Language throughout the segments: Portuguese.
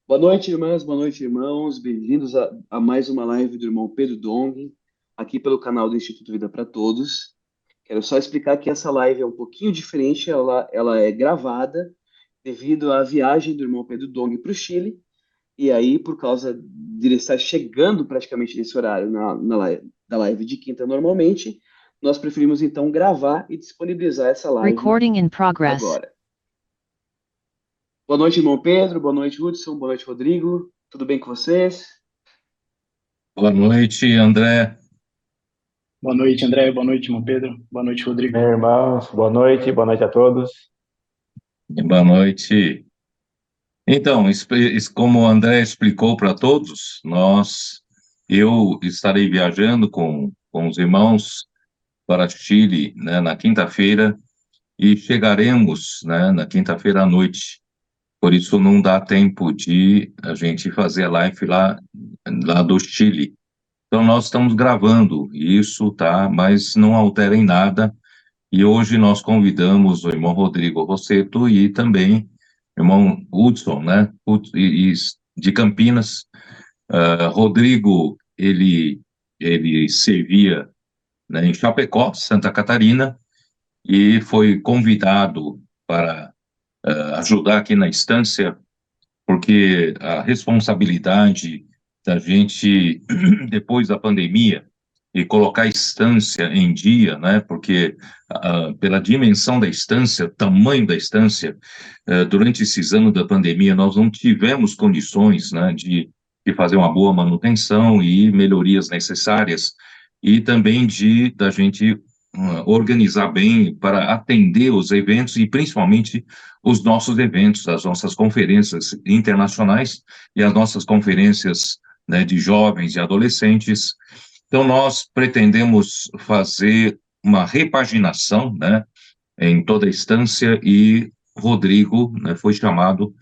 Boa noite, irmãs, boa noite, irmãos. Bem-vindos a mais uma live do irmão Pedro Dong, aqui pelo canal do Instituto Vida para Todos. Quero só explicar que essa live é um pouquinho diferente, ela é gravada devido à viagem do irmão Pedro Dong para o Chile, e aí, por causa de ele estar chegando praticamente nesse horário da live de quinta normalmente, nós preferimos então gravar e disponibilizar essa live Recording in progress. agora. Boa noite, irmão Pedro, boa noite, Hudson, boa noite, Rodrigo. Tudo bem com vocês? Boa noite, André. Boa noite, André. Boa noite, irmão Pedro. Boa noite, Rodrigo. Bem, irmãos, boa noite a todos. E boa noite. Então, como o André explicou para todos, eu estarei viajando com os irmãos para Chile, né, na quinta-feira e chegaremos, né, na quinta-feira à noite. Por isso não dá tempo de a gente fazer a live lá do Chile. Então nós estamos gravando isso, tá? Mas não altera em nada. E hoje nós convidamos o irmão Rodrigo Rosseto e também o irmão Hudson, né, de Campinas. Rodrigo, ele servia, né, em Chapecó, Santa Catarina, e foi convidado para ajudar aqui na estância, porque a responsabilidade da gente, depois da pandemia, e colocar a estância em dia, né? Porque pela dimensão da estância, tamanho da estância, durante esses anos da pandemia, nós não tivemos condições, né, de fazer uma boa manutenção e melhorias necessárias, e também da gente organizar bem para atender os eventos e principalmente os nossos eventos, as nossas conferências internacionais e as nossas conferências, né, de jovens e adolescentes. Então, nós pretendemos fazer uma repaginação, né, em toda a instância, e Rodrigo, né, foi chamado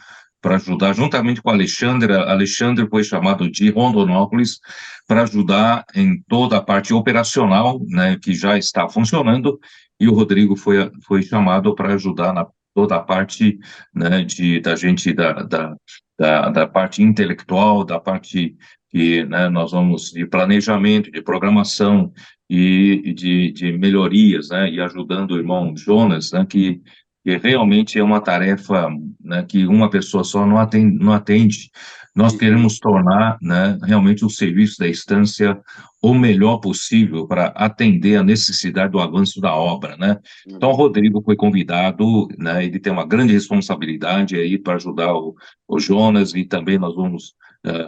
para ajudar, juntamente com Alexandre. Alexandre foi chamado de Rondonópolis para ajudar em toda a parte operacional, né, que já está funcionando, e o Rodrigo foi chamado para ajudar na toda a parte, né, da gente, da parte intelectual, da parte que, né, nós vamos de planejamento, de programação e de melhorias, né, e ajudando o irmão Jonas, né, que realmente é uma tarefa, né, que uma pessoa só não atende. Nós Uhum. queremos tornar, né, realmente o serviço da estância o melhor possível para atender a necessidade do avanço da obra, né? Então, o Amém. Rodrigo foi convidado, né, ele tem uma grande responsabilidade aí para ajudar o Jonas, e também nós vamos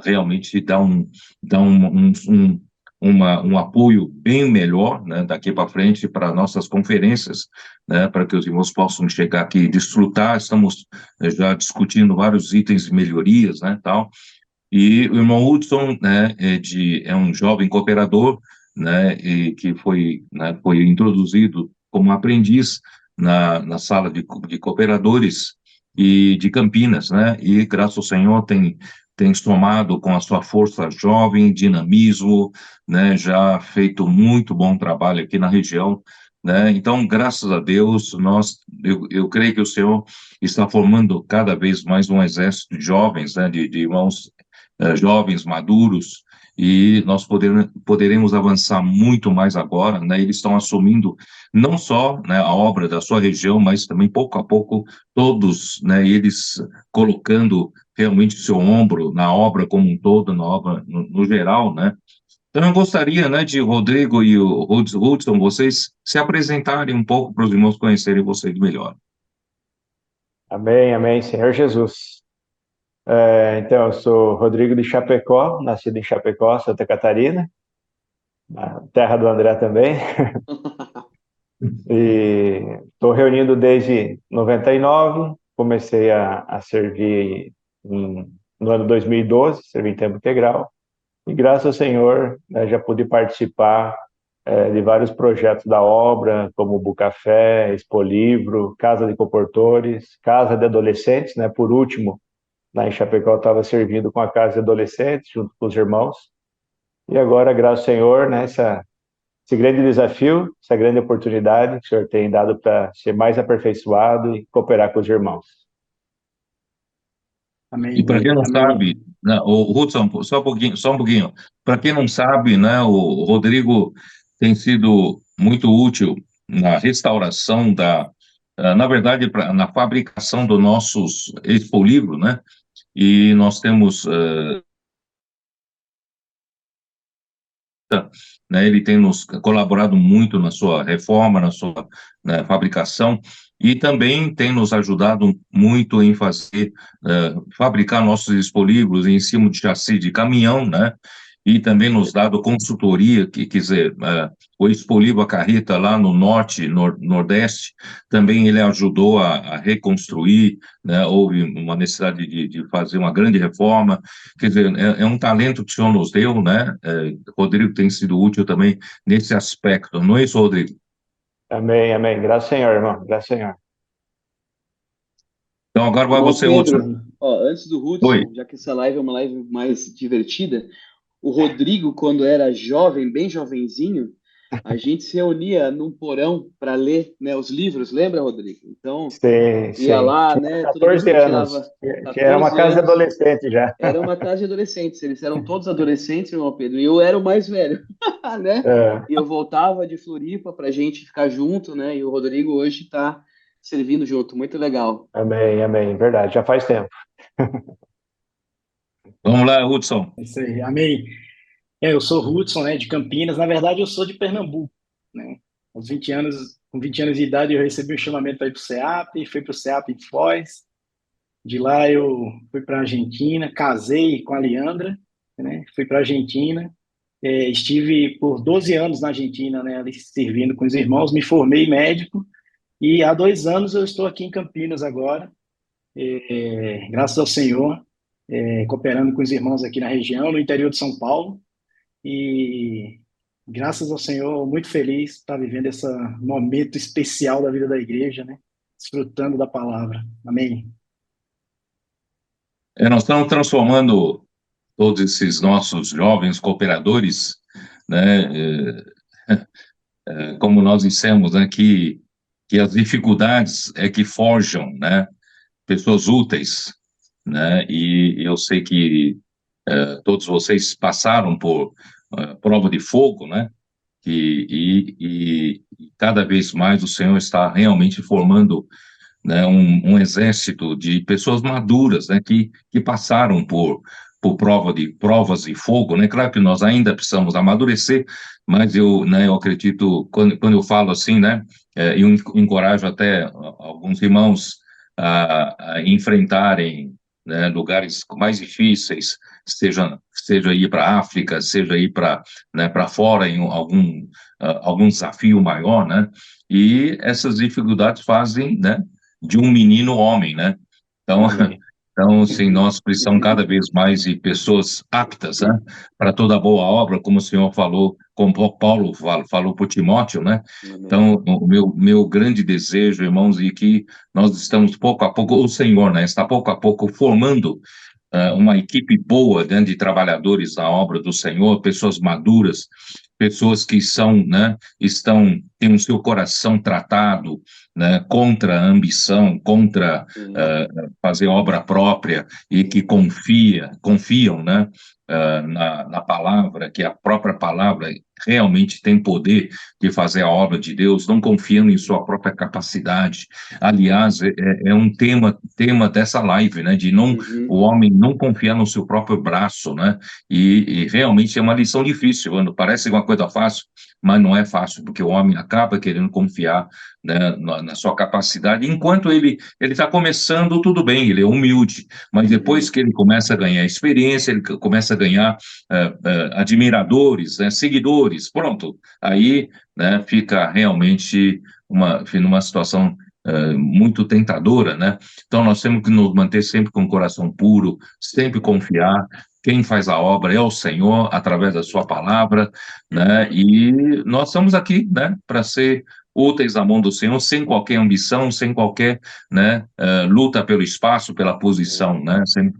realmente dar um apoio bem melhor, né, daqui para frente para nossas conferências, né, para que os irmãos possam chegar aqui e desfrutar. Estamos já discutindo vários itens de melhorias, né, tal. E o irmão Hudson, né, é um jovem cooperador, né, e que foi introduzido como aprendiz na sala de cooperadores e de Campinas, né, e graças ao Senhor tem somado com a sua força jovem, dinamismo, né, já feito muito bom trabalho aqui na região, né. Então, graças a Deus, eu creio que o Senhor está formando cada vez mais um exército de jovens, né, de irmãos jovens, maduros, e nós poderemos avançar muito mais agora, né? Eles estão assumindo não só, né, a obra da sua região, mas também, pouco a pouco, todos, né, eles colocando realmente o seu ombro na obra como um todo, na obra no geral, né? Então, eu gostaria, né, de Rodrigo e o Hudson, vocês se apresentarem um pouco para os irmãos conhecerem vocês melhor. Amém, amém, Senhor Jesus. Então, eu sou Rodrigo de Chapecó, nascido em Chapecó, Santa Catarina, na terra do André também, e estou reunindo desde 99, comecei a servir no ano 2012, servi em tempo integral, e graças ao Senhor, né, já pude participar de vários projetos da obra, como o Bucafé, Expo Livro, Casa de Comportores, Casa de Adolescentes, né? Por último, lá em Chapecó eu estava servindo com a Casa de Adolescentes, junto com os irmãos. E agora, graças ao Senhor, né, esse grande desafio, essa grande oportunidade que o Senhor tem dado para ser mais aperfeiçoado e cooperar com os irmãos. Amém. E para quem não Amém. sabe, né, o Hudson, só um pouquinho. Para quem não sabe, né, o Rodrigo tem sido muito útil na restauração na verdade, na fabricação dos nossos expolivros, né? E nós temos, né, ele tem nos colaborado muito na sua reforma, na sua, né, fabricação, e também tem nos ajudado muito em fabricar nossos expolivros em cima de chassi de caminhão, né, e também nos dado consultoria, que quer dizer, o expolivo a carreta lá no norte, nordeste, também ele ajudou a reconstruir, né, houve uma necessidade de fazer uma grande reforma, quer dizer, é um talento que o senhor nos deu, né? Rodrigo tem sido útil também nesse aspecto, não é isso, Rodrigo? Amém, amém. Graças ao Senhor, irmão. Graças ao Senhor. Então agora vai Irmão você, Hudson. Pedro, Amém. ó, antes do Oi. Hudson, já que essa live é uma live mais divertida, o Rodrigo, quando era jovem, bem jovenzinho, a gente se reunia num porão para ler, né, os livros, lembra, Rodrigo? Então, Sim, ia sim. lá, Tinha né, todo 14 mundo anos. tirava Que era uma 14 casa de anos, adolescente já. era uma casa de adolescentes, eles eram todos adolescentes, irmão Pedro, e eu era o mais velho, né? É, E eu voltava de Floripa para a gente ficar junto, né? E o Rodrigo hoje está servindo junto, muito legal. amém, amém. Verdade, já faz tempo. Vamos lá, Hudson. É isso aí. Amém. Eu sou Hudson, né, de Campinas. Na verdade, eu sou de Pernambuco, né? Aos 20 anos, com 20 anos de idade, eu recebi um chamamento para ir para o SEAP, fui para o SEAP em Foz. De lá eu fui para a Argentina, casei com a Leandra, né? Fui para a Argentina. Estive por 12 anos na Argentina, né, ali servindo com os irmãos, me formei médico e há 2 anos eu estou aqui em Campinas agora, graças ao Senhor, cooperando com os irmãos aqui na região, no interior de São Paulo. E graças ao Senhor, muito feliz de estar vivendo esse momento especial da vida da igreja, né? Desfrutando da palavra. Amém. Nós estamos transformando todos esses nossos jovens cooperadores, né? Como nós dissemos, né, que as dificuldades é que forjam, né? Pessoas úteis, né? E eu sei que todos vocês passaram por prova de fogo, né? E cada vez mais o Senhor está realmente formando, né, um exército de pessoas maduras, né, que passaram por provas de fogo, né? Claro que nós ainda precisamos amadurecer, mas eu acredito, quando eu falo assim, né, eu encorajo até alguns irmãos a enfrentarem, né, lugares mais difíceis, seja ir para a África, seja ir para, né, para fora em algum desafio maior, né? E essas dificuldades fazem, né, de um menino homem, né? Então, Amém. então, assim, nós precisamos cada vez mais de pessoas aptas, né, para toda boa obra, como o senhor falou, como Paulo falou para Timóteo, né? Amém. Então, o meu grande desejo, irmãos, é que nós estamos pouco a pouco, o Senhor, né, está pouco a pouco formando uma equipe boa, né, de trabalhadores na obra do Senhor, pessoas maduras, pessoas que né, têm o seu coração tratado, né, contra a ambição, contra Sim. fazer obra própria e que confiam, né, na palavra, que a própria palavra realmente tem poder de fazer a obra de Deus, não confiando em sua própria capacidade. Aliás, é um tema dessa live, né, de não o Uhum. homem não confiar no seu próprio braço, né? E realmente é uma lição difícil, parece uma coisa fácil, mas não é fácil, porque o homem acaba querendo confiar, né, na sua capacidade. Enquanto ele está começando, tudo bem, ele é humilde, mas depois Uhum. que ele começa a ganhar experiência, ele começa a ganhar admiradores, né, seguidores, pronto, aí, né, fica realmente numa situação muito tentadora, né? Então, nós temos que nos manter sempre com o coração puro, sempre confiar. Quem faz a obra é o Senhor, através da sua palavra, né? E nós estamos aqui, né, para ser úteis na mão do Senhor, sem qualquer ambição, sem qualquer, né, luta pelo espaço, pela posição, né? Sem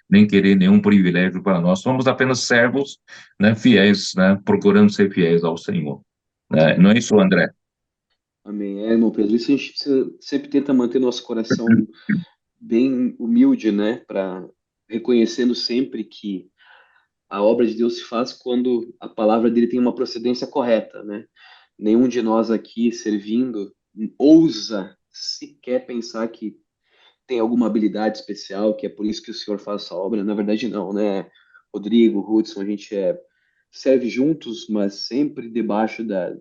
nem querer nenhum privilégio para nós. Somos apenas servos, né, fiéis, né, procurando ser fiéis ao Senhor. Né? Não é isso, André? Amém. Irmão Pedro, isso a gente sempre tenta manter nosso coração bem humilde, né, para reconhecendo sempre que a obra de Deus se faz quando a palavra dele tem uma procedência correta, né? Nenhum de nós aqui servindo ousa sequer pensar que tem alguma habilidade especial, que é por isso que o Senhor faz essa obra. Na verdade, não, né? Rodrigo, Hudson, a gente serve juntos, mas sempre debaixo da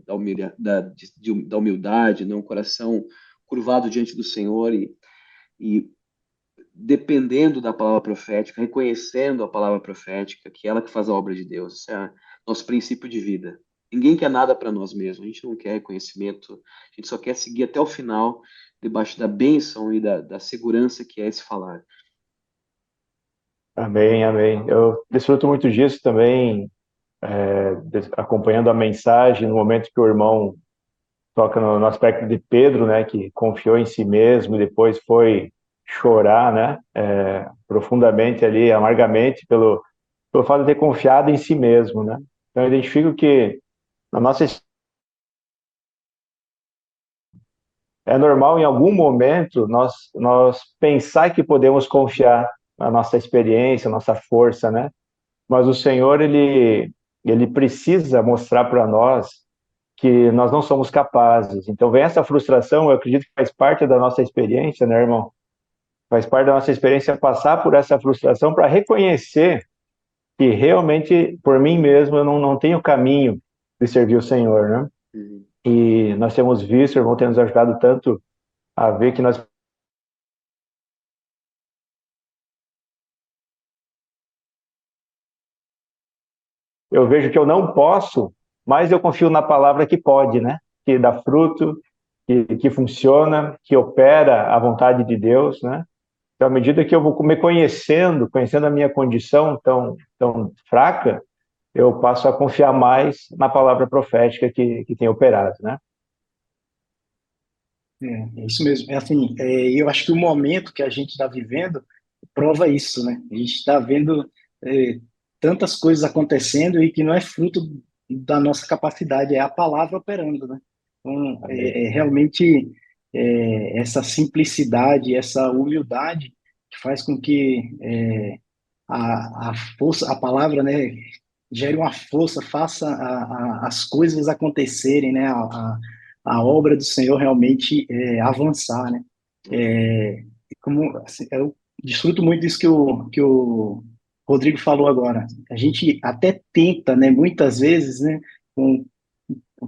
humildade, né? Um coração curvado diante do Senhor e dependendo da palavra profética, reconhecendo a palavra profética, que é ela que faz a obra de Deus. Esse é nosso princípio de vida. Ninguém quer nada para nós mesmos, a gente não quer reconhecimento, a gente só quer seguir até o final, debaixo da bênção e da segurança que é esse falar. Amém, amém. Eu desfruto muito disso também, acompanhando a mensagem no momento que o irmão toca no aspecto de Pedro, né, que confiou em si mesmo e depois foi chorar, né, profundamente ali, amargamente, pelo fato de ter confiado em si mesmo, né. Então, eu identifico que na nossa é normal em algum momento nós pensar que podemos confiar na nossa experiência, nossa força, né? Mas o Senhor ele precisa mostrar para nós que nós não somos capazes. Então vem essa frustração, eu acredito que faz parte da nossa experiência, né, irmão? Faz parte da nossa experiência passar por essa frustração para reconhecer que realmente por mim mesmo eu não tenho caminho de servir o Senhor, né? Uhum. E nós temos visto, o irmão tem nos ajudado tanto a ver que nós eu vejo que eu não posso, mas eu confio na palavra que pode, né? Que dá fruto, que funciona, que opera a vontade de Deus, né? Então, à medida que eu vou me conhecendo a minha condição tão fraca, eu passo a confiar mais na palavra profética que tem operado, né? É isso mesmo. É assim, eu acho que o momento que a gente está vivendo prova isso, né? A gente está vendo tantas coisas acontecendo e que não é fruto da nossa capacidade, é a palavra operando, né? Então, Amém. realmente essa simplicidade, essa humildade que faz com que a força, a palavra, né, gere uma força, faça as coisas acontecerem, né? A obra do Senhor realmente avançar, né? É, como assim, eu desfruto muito disso que o Rodrigo falou agora. A gente até tenta, né, muitas vezes, né, com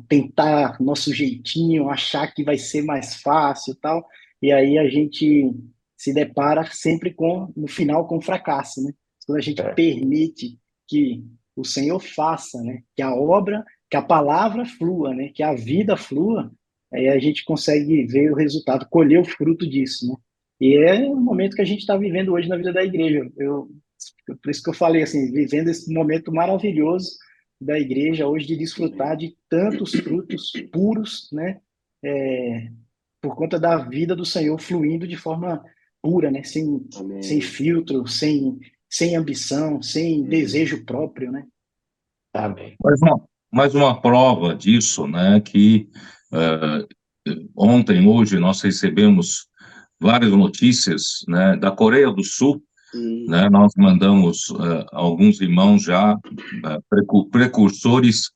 tentar nosso jeitinho, achar que vai ser mais fácil, e tal, e aí a gente se depara sempre no final com fracasso, né? Quando a gente É, permite que o Senhor faça, né, que a obra, que a palavra flua, né, que a vida flua, aí a gente consegue ver o resultado, colher o fruto disso, né? E é o momento que a gente está vivendo hoje na vida da igreja. Por isso que eu falei assim, vivendo esse momento maravilhoso da igreja hoje de desfrutar de tantos frutos puros, né? É, por conta da vida do Senhor fluindo de forma pura, né? Sem Amém. filtro, sem ambição, sem Uhum. desejo próprio, né? amém. Mais uma prova disso, né, que eh, ontem, hoje, nós recebemos várias notícias, né, da Coreia do Sul, Uhum. né, nós mandamos alguns irmãos já, precursores,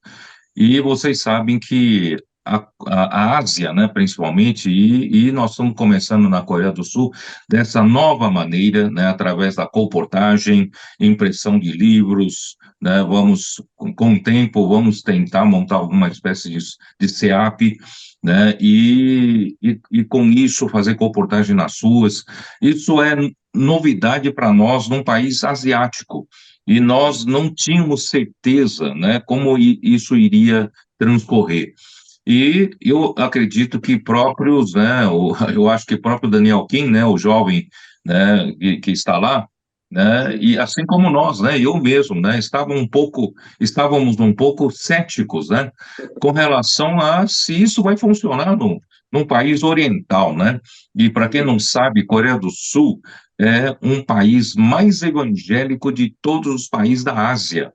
e vocês sabem que a Ásia, né, principalmente, e nós estamos começando na Coreia do Sul dessa nova maneira, né, através da colportagem, impressão de livros, né, com o tempo, vamos tentar montar alguma espécie de SEAP, né, e com isso fazer colportagem nas ruas. Isso é novidade para nós num país asiático, e nós não tínhamos certeza, né, como isso iria transcorrer. E eu acredito que próprios, né, eu acho que próprio Daniel Kim, né, o jovem, né, que está lá, né, Sim. e assim como nós, né, eu mesmo, né, estávamos um pouco céticos, né, com relação a se isso vai funcionar num país oriental, né, e para quem não sabe, Coreia do Sul é um país mais evangélico de todos os países da Ásia.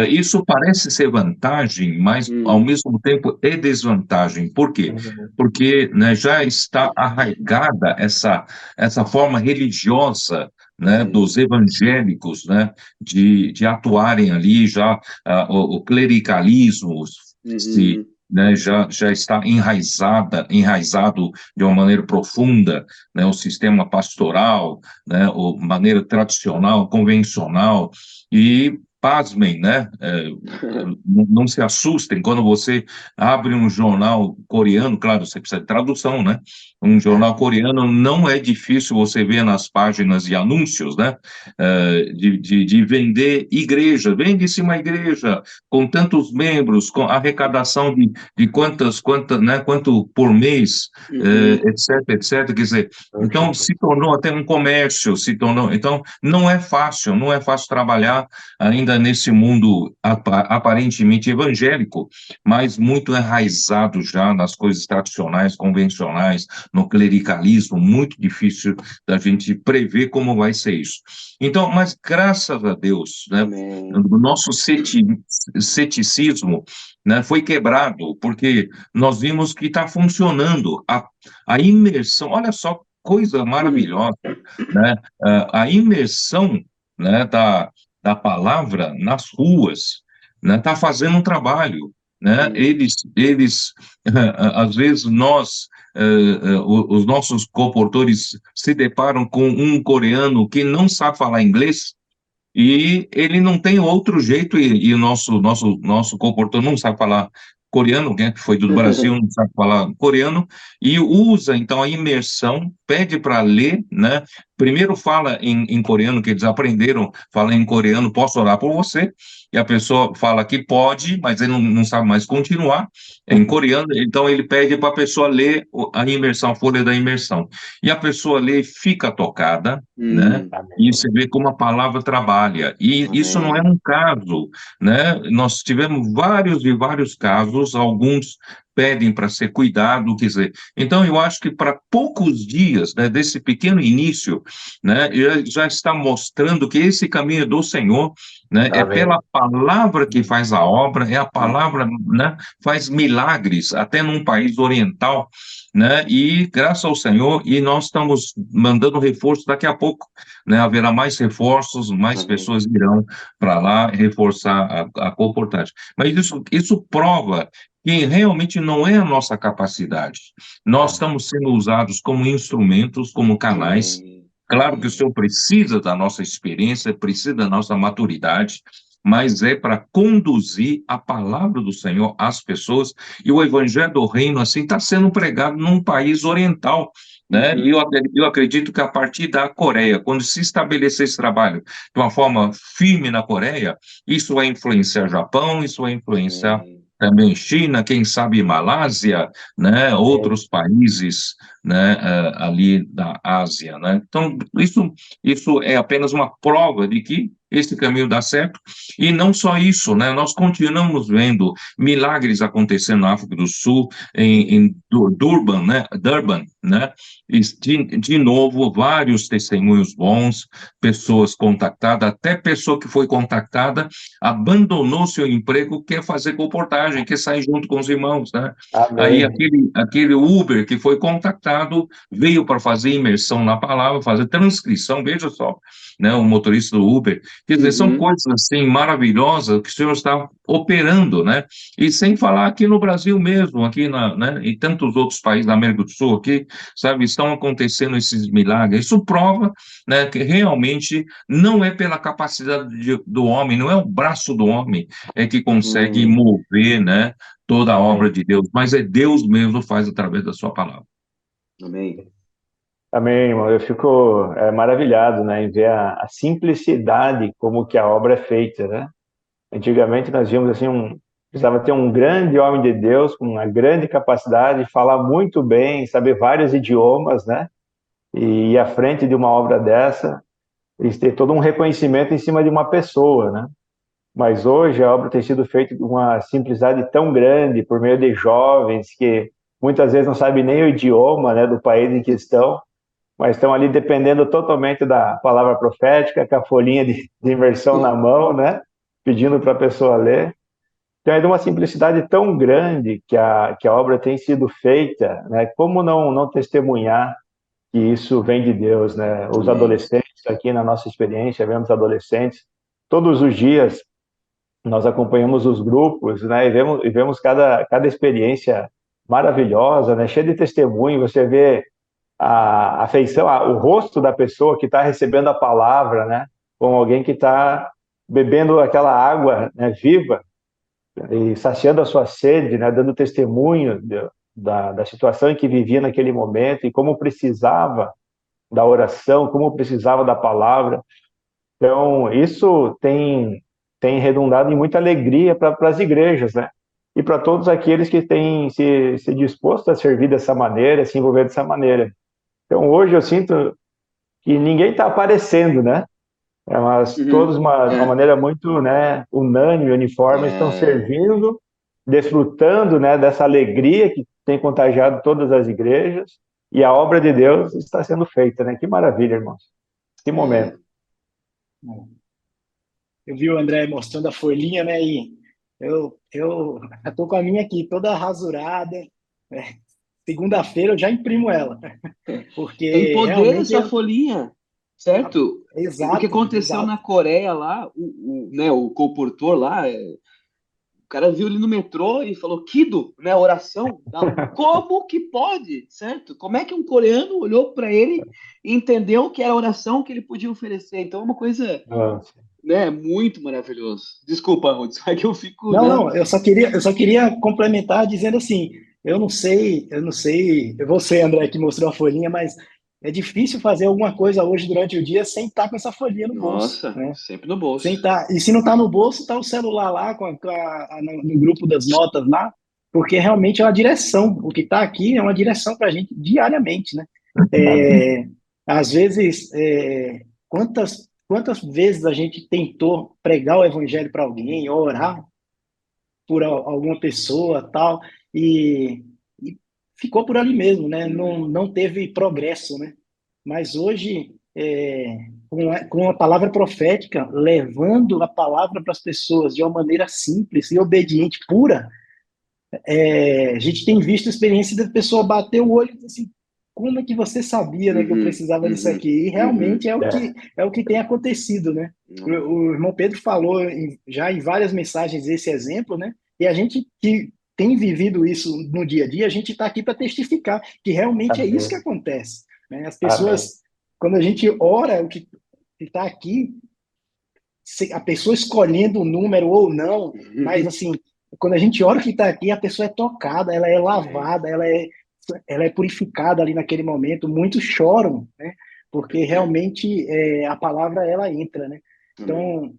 Isso parece ser vantagem, mas ao mesmo tempo é desvantagem. Por quê? Porque, né, já está arraigada essa forma religiosa, né, dos evangélicos, né, de atuarem ali já o clericalismo se, né, já está enraizado de uma maneira profunda, né, o sistema pastoral, né, a maneira tradicional, convencional, e pasmem, né? Não se assustem quando você abre um jornal coreano, claro, você precisa de tradução, né? Um jornal coreano não é difícil você ver nas páginas de anúncios, né? De vender igreja, vende-se uma igreja com tantos membros, com arrecadação de quantas, né? Quanto por mês, etc, etc. Quer dizer, então se tornou até um comércio, se tornou. Então não é fácil trabalhar ainda nesse mundo aparentemente evangélico, mas muito enraizado já nas coisas tradicionais, convencionais, no clericalismo, muito difícil da gente prever como vai ser isso. Então, mas graças a Deus, né, o nosso ceticismo, né, foi quebrado, porque nós vimos que está funcionando a imersão, olha só, coisa maravilhosa, né, a imersão, né, da palavra nas ruas, né, está fazendo um trabalho, né, eles às vezes os nossos comportores se deparam com um coreano que não sabe falar inglês, e ele não tem outro jeito, e o nosso comportor não sabe falar coreano, né, que foi do Brasil, não sabe falar coreano, e usa, então, a imersão, pede para ler, né, primeiro fala em coreano, que eles aprenderam, fala em coreano, posso orar por você, e a pessoa fala que pode, mas ele não sabe mais continuar, em coreano, então ele pede para a pessoa ler a imersão, a folha da imersão, e a pessoa lê e fica tocada, né, e você vê como a palavra trabalha. E isso não é um caso, né? Nós tivemos vários e vários casos, alguns pedem para ser cuidado, quer dizer. Então, eu acho que para poucos dias, né, desse pequeno início, né, já está mostrando que esse caminho é do Senhor, né? É pela palavra que faz a obra, é a palavra, né, faz milagres, até num país oriental, né? E graças ao Senhor, e nós estamos mandando reforço daqui a pouco, né? Haverá mais reforços, mais pessoas irão para lá reforçar a comportagem. Mas isso prova que realmente não é a nossa capacidade. Nós estamos sendo usados como instrumentos, como canais. Claro que o Senhor precisa da nossa experiência, precisa da nossa maturidade, mas é para conduzir a palavra do Senhor às pessoas, e o evangelho do reino, assim, está sendo pregado num país oriental, né? E eu acredito que a partir da Coreia, quando se estabelecer esse trabalho de uma forma firme na Coreia, isso vai influenciar Japão, isso vai influenciar também China, quem sabe Malásia, né? Outros países, né? Ali da Ásia, né? Então, isso é apenas uma prova de que esse caminho dá certo, e não só isso, né? Nós continuamos vendo milagres acontecendo na África do Sul, em Durban, né? E de novo, vários testemunhos bons, pessoas contactadas, até pessoa que foi contactada abandonou seu emprego, quer fazer comportagem, quer sair junto com os irmãos, né? Aí aquele Uber que foi contactado veio para fazer imersão na palavra, fazer transcrição, veja só, né? O motorista do Uber. Quer dizer, são coisas assim maravilhosas que o Senhor está operando, né? E sem falar aqui no Brasil mesmo, aqui né? Em tantos outros países da América do Sul, aqui, sabe, estão acontecendo esses milagres. Isso prova, né, que realmente não é pela capacidade do homem, não é o braço do homem que consegue mover, né, toda a obra de Deus, mas é Deus mesmo que faz através da sua palavra. Amém. Amém, irmão. Eu fico maravilhado, né, em ver a simplicidade como que a obra é feita, né? Antigamente nós víamos assim precisava ter um grande homem de Deus com uma grande capacidade de falar muito bem, saber vários idiomas, né? E ir à frente de uma obra dessa e ter todo um reconhecimento em cima de uma pessoa, né? Mas hoje a obra tem sido feita com uma simplicidade tão grande por meio de jovens que muitas vezes não sabem nem o idioma, né, do país em que estão, mas estão ali dependendo totalmente da palavra profética, com a folhinha de imersão na mão, né? pedindo para a pessoa ler. Então, é de uma simplicidade tão grande que a obra tem sido feita, né? Como não testemunhar que isso vem de Deus, né? Os Amém. adolescentes, aqui na nossa experiência, vemos adolescentes, todos os dias nós acompanhamos os grupos, né? E vemos cada experiência maravilhosa, né? Cheia de testemunho, você vê a afeição, o rosto da pessoa que está recebendo a palavra, né? Com alguém que está bebendo aquela água, né, viva, e saciando a sua sede, né, dando testemunho da situação em que vivia naquele momento e como precisava da oração, como precisava da palavra. Então, isso tem redundado em muita alegria para as igrejas, né? E para todos aqueles que têm se disposto a servir dessa maneira, se envolver dessa maneira. Então, hoje eu sinto que ninguém está aparecendo, né? Mas todos, de uma É, maneira muito, né, unânime, uniforme, estão é, servindo, desfrutando, né, dessa alegria que tem contagiado todas as igrejas, e a obra de Deus está sendo feita, né? Que maravilha, irmãos. Que é. momento. Eu vi o André mostrando a folhinha, né? E eu tô com a minha aqui toda rasurada. né? Segunda-feira eu já imprimo ela, Tem porque poder realmente essa folhinha, certo? O que exato, aconteceu na exato. Coreia lá, né, o colportor lá, o cara viu ele no metrô e falou, Kido, né, oração. Como que pode, certo? Como é que um coreano olhou para ele e entendeu que era a oração que ele podia oferecer? Então é uma coisa, Nossa. né, muito maravilhoso. Desculpa, Ruth, só que eu fico, Não, né? não, eu só queria complementar dizendo assim, eu vou ser André que mostrou a folhinha, mas é difícil fazer alguma coisa hoje durante o dia sem estar com essa folhinha no bolso, Nossa, né? sempre no bolso. Sem tá, e se não está no bolso, está o celular lá no grupo das notas lá, porque realmente é uma direção. O que está aqui é uma direção para a gente diariamente, né? Amém. É, às vezes, quantas vezes a gente tentou pregar o evangelho para alguém, orar por alguma pessoa, tal, e ficou por ali mesmo, né? Não teve progresso, né? Mas hoje, com a palavra profética, levando a palavra para as pessoas de uma maneira simples e obediente, pura, a gente tem visto a experiência da pessoa bater o olho e dizer assim, como é que você sabia, né, que eu Uhum, precisava disso uhum, aqui? E realmente uhum. é o que tem acontecido, né? O irmão Pedro falou já em várias mensagens esse exemplo, né? E a gente que tem vivido isso no dia a dia, a gente está aqui para testificar que realmente é isso que Amém. acontece, né? As Amém. pessoas, quando a gente ora, o que está aqui, a pessoa escolhendo o número ou não, mas assim, quando a gente ora o que está aqui, a pessoa é tocada, ela é Amém. lavada, ela é purificada ali naquele momento. Muitos choram, né? Porque realmente a palavra ela entra, né? Amém. Então,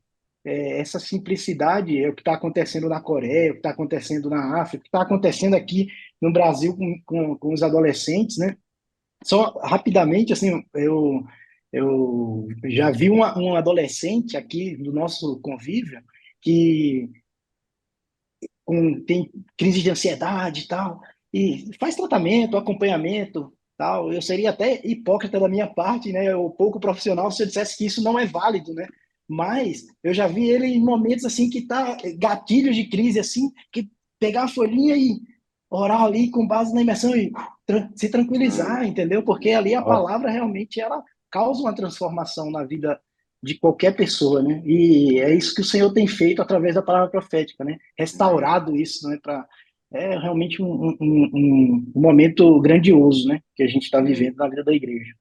essa simplicidade é o que está acontecendo na Coreia, o que está acontecendo na África, o que está acontecendo aqui no Brasil com os adolescentes, né? Só rapidamente, assim, eu já vi um adolescente aqui do nosso convívio que tem crise de ansiedade e tal, e faz tratamento, acompanhamento, tal. Eu seria até hipócrita da minha parte, né, ou pouco profissional se eu dissesse que isso não é válido, né? Mas eu já vi ele em momentos assim que tá gatilhos de crise assim, que pegar a folhinha e orar ali com base na imersão e se tranquilizar, Ah, entendeu? Porque ali a Nossa. palavra realmente ela causa uma transformação na vida de qualquer pessoa, né? E é isso que o Senhor tem feito através da palavra profética, né? amém. Restaurado isso, né? É realmente um momento grandioso, né? Que a gente está Amém. vivendo na vida da igreja.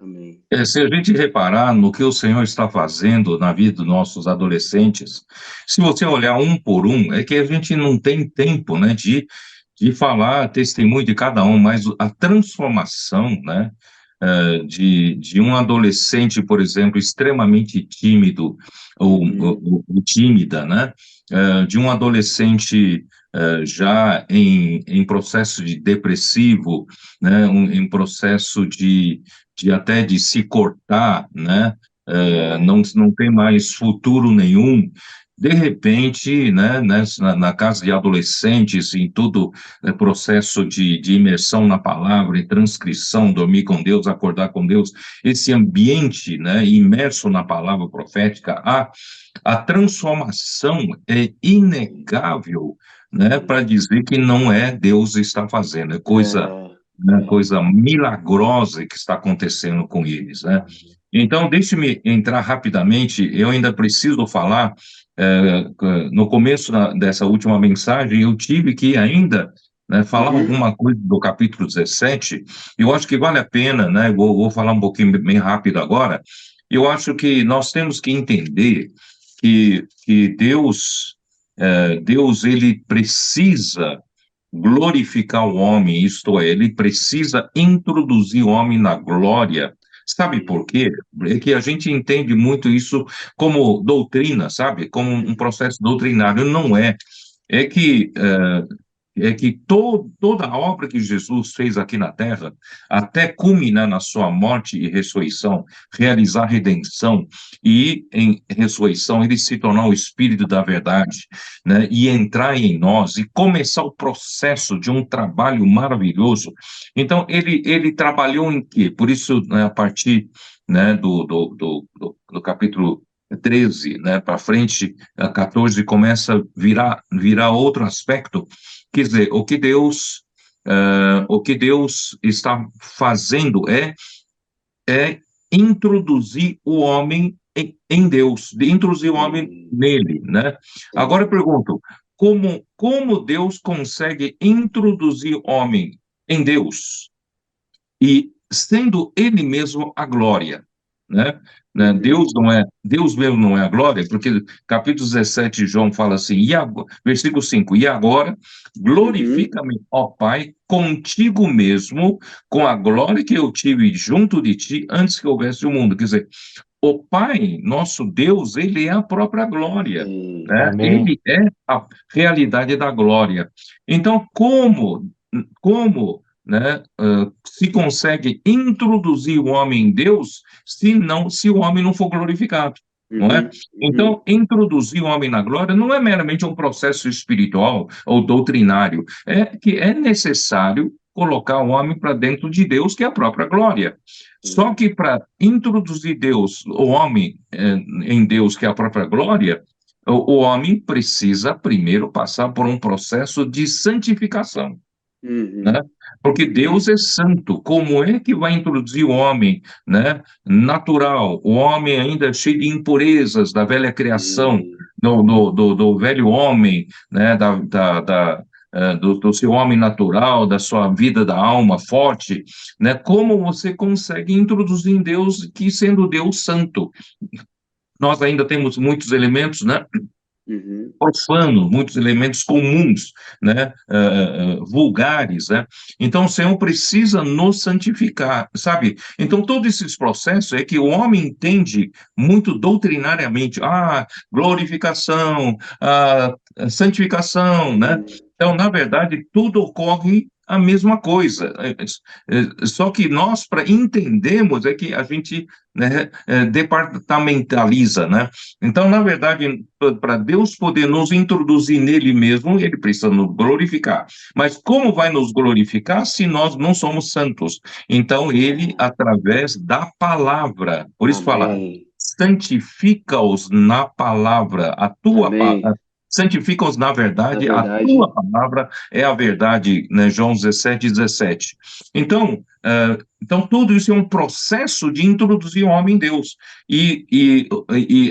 Amém. Se a gente reparar no que o Senhor está fazendo na vida dos nossos adolescentes, se você olhar um por um, é que a gente não tem tempo, né, de falar testemunho de cada um, mas a transformação, né, de um adolescente, por exemplo, extremamente tímido ou tímida, né, de um adolescente já em processo de depressivo, né, em processo de até de se cortar, né? É, Não tem mais futuro nenhum. de repente, né, na casa de adolescentes, em todo processo de imersão na palavra, e transcrição, dormir com Deus, acordar com Deus, esse ambiente, né, imerso na palavra profética, a transformação é inegável, né, para dizer que não é Deus está fazendo, é coisa, né, coisa milagrosa que está acontecendo com eles, né? Então, deixe-me entrar rapidamente, eu ainda preciso falar, no começo dessa última mensagem, eu tive que ainda, né, falar alguma coisa do capítulo 17, eu acho que vale a pena, né, vou falar um pouquinho bem rápido agora, eu acho que nós temos que entender que Deus, ele precisa glorificar o homem, isto é, ele precisa introduzir o homem na glória. Sabe por quê? É que a gente entende muito isso como doutrina, sabe? Como um processo doutrinário. Não é. É que toda a obra que Jesus fez aqui na Terra, até culminar na sua morte e ressurreição, realizar redenção e em ressurreição ele se tornar o Espírito da verdade, né, e entrar em nós e começar o processo de um trabalho maravilhoso. Então, ele trabalhou em quê? Por isso, né, a partir, né, do capítulo 13, né, para frente, a 14, começa a virar outro aspecto. Quer dizer, o que Deus está fazendo é introduzir o homem em Deus, de introduzir o homem nele, né? Agora eu pergunto, como Deus consegue introduzir o homem em Deus e sendo ele mesmo a glória, né? Deus mesmo não é a glória, porque capítulo 17, João fala assim, versículo 5, e agora glorifica-me, ó Pai, contigo mesmo, com a glória que eu tive junto de ti antes que houvesse o mundo. Quer dizer, o Pai, nosso Deus, ele é a própria glória, né? Amém. Ele é a realidade da glória. Então, como, né, se consegue introduzir o homem em Deus se o homem não for glorificado, não é? Então, introduzir o homem na glória não é meramente um processo espiritual ou doutrinário, é que é necessário colocar o homem para dentro de Deus, que é a própria glória. Só que para introduzir Deus, o homem em Deus, que é a própria glória, o homem precisa primeiro passar por um processo de santificação, né? Porque Deus é santo. Como é que vai introduzir o homem, né, natural, o homem ainda cheio de impurezas da velha criação, do velho homem, né, do seu homem natural, da sua vida da alma forte, né? Como você consegue introduzir em Deus, que sendo Deus santo? Nós ainda temos muitos elementos, né, profanos, muitos elementos comuns, né, vulgares, né? Então o Senhor precisa nos santificar, sabe? Então todos esses processos é que o homem entende muito doutrinariamente, glorificação, santificação, né? Então, na verdade, tudo ocorre a mesma coisa. Só que nós, para entendermos, é que a gente, né, departamentaliza, né? Então, na verdade, para Deus poder nos introduzir nele mesmo, ele precisa nos glorificar. Mas como vai nos glorificar se nós não somos santos? Então, ele, através da palavra, por isso fala, santifica-os na palavra, a tua palavra. Santifica-os na verdade, a tua palavra é a verdade, né? João 17:17. Então, tudo isso é um processo de introduzir o homem em Deus. E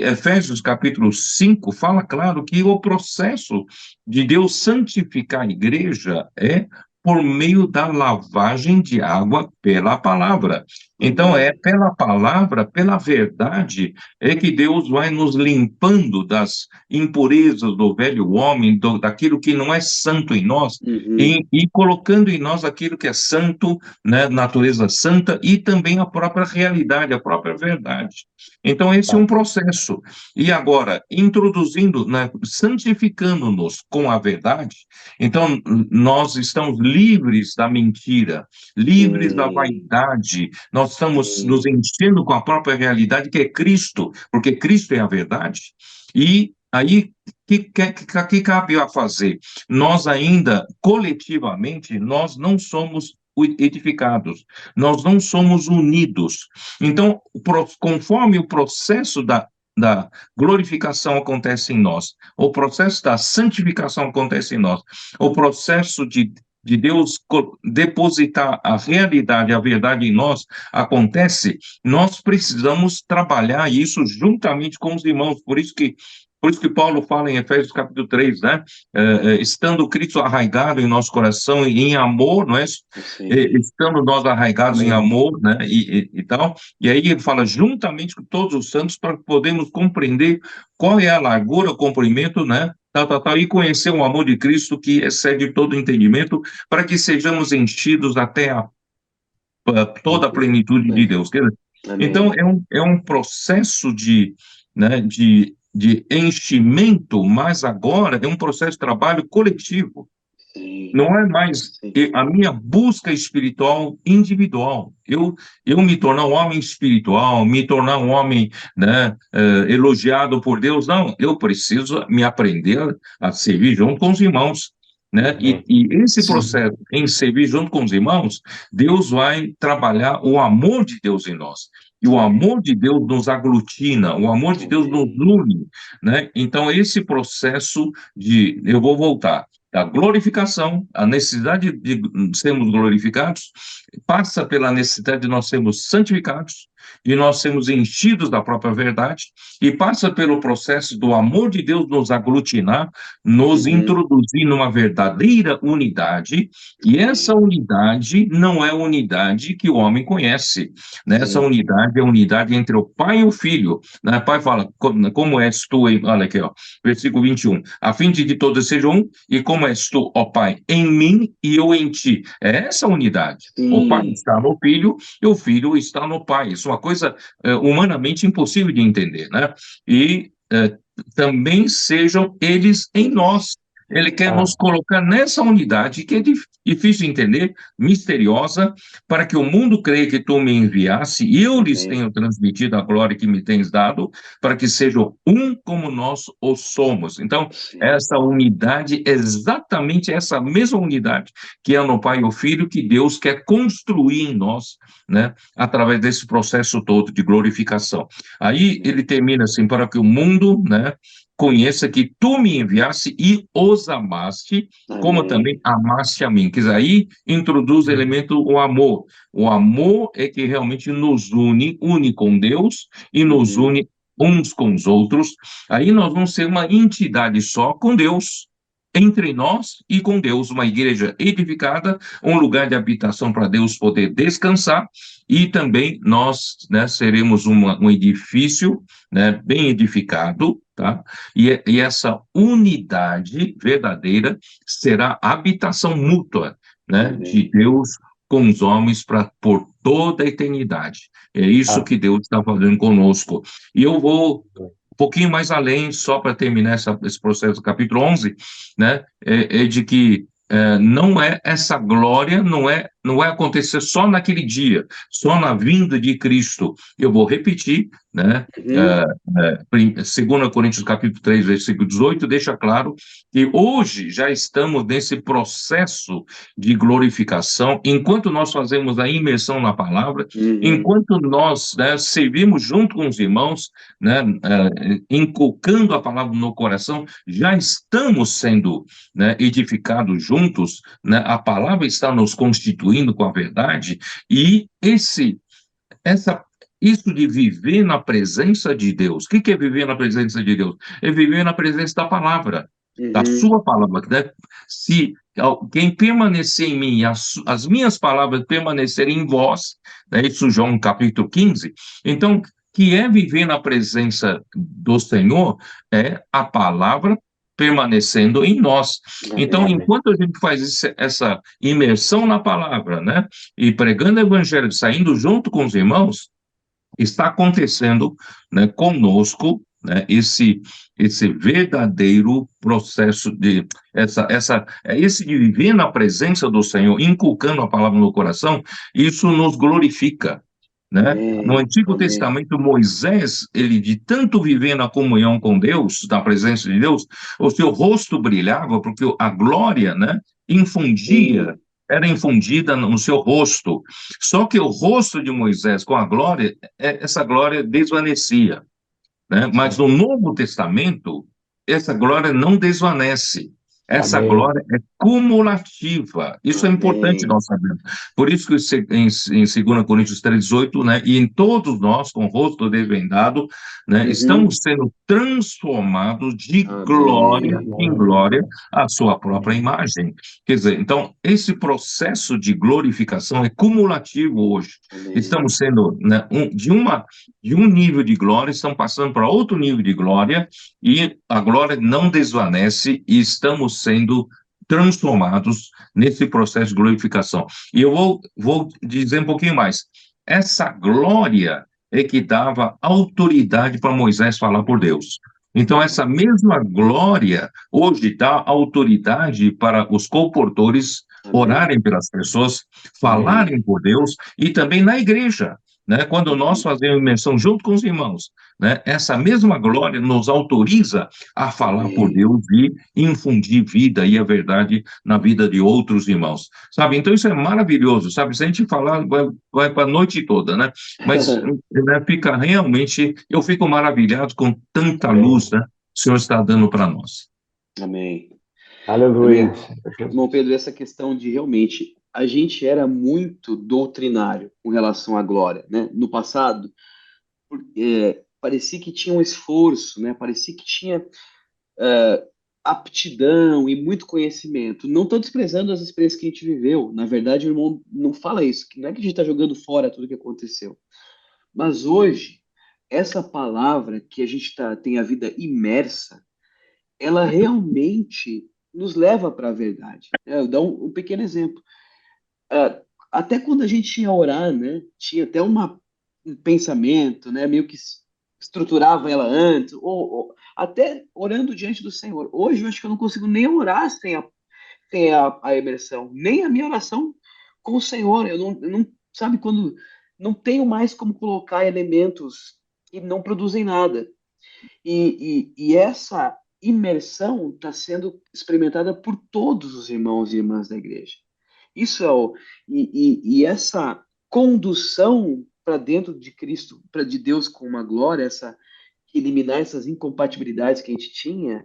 Efésios capítulo 5 fala claro que o processo de Deus santificar a igreja é por meio da lavagem de água pela palavra. Então, é pela palavra, pela verdade, é que Deus vai nos limpando das impurezas do velho homem, daquilo que não é santo em nós, e colocando em nós aquilo que é santo, né, natureza santa, e também a própria realidade, a própria verdade. Então, esse é um processo. E agora, introduzindo, né, santificando-nos com a verdade, então, nós estamos livres da mentira, livres da vaidade, nós estamos nos enchendo com a própria realidade, que é Cristo, porque Cristo é a verdade, e Aí, que cabe a fazer? Nós ainda, coletivamente, nós não somos edificados, nós não somos unidos. Então, conforme o processo da glorificação acontece em nós, o processo da santificação acontece em nós, o processo de Deus depositar a realidade, a verdade em nós, acontece, nós precisamos trabalhar isso juntamente com os irmãos, por isso que Paulo fala em Efésios capítulo 3, né? Estando Cristo arraigado em nosso coração e em amor, não é? Estando nós arraigados em amor, né? E tal. E aí ele fala juntamente com todos os santos para que podemos compreender qual é a largura, o comprimento, né? E conhecer o amor de Cristo que excede todo entendimento, para que sejamos enchidos até toda a plenitude de Deus. Então, é um processo né, de enchimento, mas agora é um processo de trabalho coletivo. Sim. Não é mais a minha busca espiritual individual. Eu me tornar um homem espiritual, me tornar um homem, né, elogiado por Deus, não. Eu preciso me aprender a servir junto com os irmãos. Né? E esse processo em servir junto com os irmãos, Deus vai trabalhar o amor de Deus em nós. E o amor de Deus nos aglutina, o amor de Deus nos une, né? Então, esse processo eu vou voltar, da glorificação, a necessidade de sermos glorificados, passa pela necessidade de nós sermos santificados, de nós sermos enchidos da própria verdade, e passa pelo processo do amor de Deus nos aglutinar, nos introduzir numa verdadeira unidade, e essa unidade não é a unidade que o homem conhece, né? Essa unidade é a unidade entre o Pai e o Filho, né? O Pai fala, como és tu, olha aqui, ó, versículo 21, a fim de que todos sejam um, e como és tu, ó Pai, em mim e eu em ti. É essa a unidade. O Pai está no Filho e o Filho está no Pai. Isso é uma coisa humanamente impossível de entender, né? E também sejam eles em nós. Ele quer nos colocar nessa unidade que é difícil de entender, misteriosa, para que o mundo creia que tu me enviasse e eu lhes tenho transmitido a glória que me tens dado, para que sejam um como nós o somos. Então, essa unidade, exatamente essa mesma unidade que é no Pai e o Filho, que Deus quer construir em nós, né, através desse processo todo de glorificação. Aí ele termina assim, para que o mundo, né, conheça que tu me enviaste e os amaste, como também amaste a mim. Quer dizer, aí introduz o elemento o amor. O amor é que realmente nos une com Deus e nos une uns com os outros. Aí nós vamos ser uma entidade só com Deus, entre nós e com Deus, uma igreja edificada, um lugar de habitação para Deus poder descansar, e também nós, né, seremos um edifício, né, bem edificado, tá? E essa unidade verdadeira será habitação mútua, né, de Deus com os homens por toda a eternidade. É isso que Deus está fazendo conosco. E eu vou um pouquinho mais além, só para terminar esse processo do capítulo 11, né, de que não é essa glória, não é acontecer só naquele dia, só na vinda de Cristo. Eu vou repetir, né? 2 Coríntios capítulo 3, versículo 18, deixa claro que hoje já estamos nesse processo de glorificação, enquanto nós fazemos a imersão na palavra, enquanto nós, né, servimos junto com os irmãos, né, inculcando a palavra no coração, já estamos sendo, né, edificados juntos, né, a palavra está nos constituindo com a verdade, e isso de viver na presença de Deus. O que é viver na presença de Deus? É viver na presença da palavra, da sua palavra. Né? Se quem permanecer em mim, as minhas palavras permanecerem em vós, né? Isso João capítulo 15, então, que é viver na presença do Senhor, é a palavra permanecendo em nós. Então, enquanto a gente faz essa imersão na palavra, né, e pregando o evangelho, saindo junto com os irmãos, está acontecendo, né, conosco, né, esse verdadeiro processo de esse de viver na presença do Senhor, inculcando a palavra no coração, isso nos glorifica. né? No Amém. Antigo Amém. Testamento, Moisés, ele de tanto viver na comunhão com Deus, na presença de Deus, o seu rosto brilhava porque a glória, né, infundia, Sim. era infundida no seu rosto. Só que o rosto de Moisés com a glória, essa glória desvanecia, né? Mas Certo. no Novo Testamento, essa glória não desvanece. Essa Amém. glória é cumulativa. Isso é importante Amém. nós sabermos. Por isso que em 2 Coríntios 3:8, né, e em todos nós, com o rosto desvendado, né, Uhum. estamos sendo transformados de glória Amém. em Glória. glória à sua própria Amém. imagem. Quer dizer, então, esse processo de glorificação é cumulativo hoje. Amém. Estamos sendo, né, de um nível de glória, estão passando para outro nível de glória, e a glória não desvanece, e estamos sendo transformados nesse processo de glorificação. E eu vou dizer um pouquinho mais. Essa glória é que dava autoridade para Moisés falar por Deus. Então, essa mesma glória hoje dá autoridade para os comportores Amém. orarem pelas pessoas, Amém. falarem por Deus, e também na igreja, né? Quando nós Uhum. fazemos imersão junto com os irmãos, né? Essa mesma glória nos autoriza a falar por Amém. Deus e infundir vida e a verdade na vida de outros irmãos, sabe? Então isso é maravilhoso, sabe? Se a gente falar, vai para a noite toda, né? Mas né, fica realmente, eu fico maravilhado com tanta luz, Amém. né? O Senhor está dando para nós. Amém. Aleluia. Irmão, irmão Pedro, essa questão de realmente a gente era muito doutrinário com relação à glória, né? No passado, parecia que tinha um esforço, né? Parecia que tinha aptidão e muito conhecimento. Não estou desprezando as experiências que a gente viveu. Na verdade, o irmão não fala isso, que não é que a gente está jogando fora tudo que aconteceu. Mas hoje, essa palavra que a gente tem a vida imersa, ela realmente nos leva para a verdade. Eu vou dar um pequeno exemplo. Ah, até quando a gente ia orar, né, tinha até um pensamento, né, meio que estruturava ela antes, ou até orando diante do Senhor. Hoje eu acho que eu não consigo nem orar sem a imersão, nem a minha oração com o Senhor. Eu não, sabe, quando não tenho mais como colocar elementos que não produzem nada. E essa imersão está sendo experimentada por todos os irmãos e irmãs da igreja. Isso é e essa condução para dentro de Cristo, para de Deus com uma glória, essa eliminar essas incompatibilidades que a gente tinha,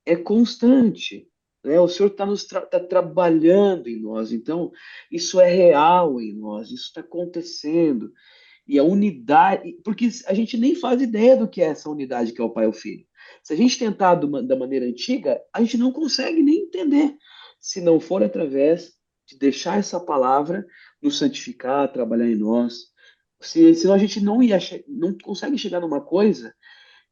é constante. Né? O Senhor está tá trabalhando em nós, então isso é real em nós, isso está acontecendo. E a unidade, porque a gente nem faz ideia do que é essa unidade que é o Pai e o Filho. Se a gente tentar da maneira antiga, a gente não consegue nem entender, se não for através de deixar essa palavra nos santificar, trabalhar em nós. Senão a gente não consegue chegar numa coisa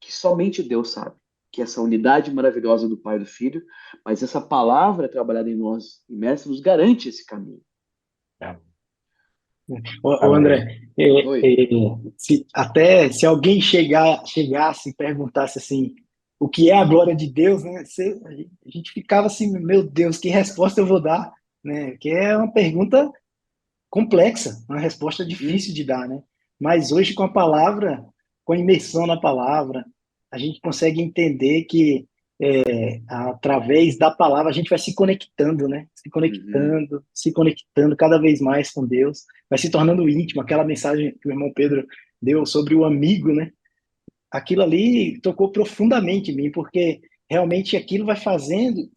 que somente Deus sabe, que é essa unidade maravilhosa do Pai e do Filho, mas essa palavra trabalhada em nós, imersa, nos garante esse caminho. Ô, Amém. André, Oi. se alguém chegasse e perguntasse assim, o que é a glória de Deus, né? A gente ficava assim, meu Deus, que resposta eu vou dar, né? Que é uma pergunta complexa, uma resposta Uhum. difícil de dar, né? Mas hoje com a palavra, com a imersão na palavra, a gente consegue entender que através da palavra a gente vai se conectando, né? Uhum. Se conectando cada vez mais com Deus, vai se tornando íntimo. Aquela mensagem que o irmão Pedro deu sobre o amigo, né? Aquilo ali tocou profundamente em mim, porque realmente aquilo vai fazendo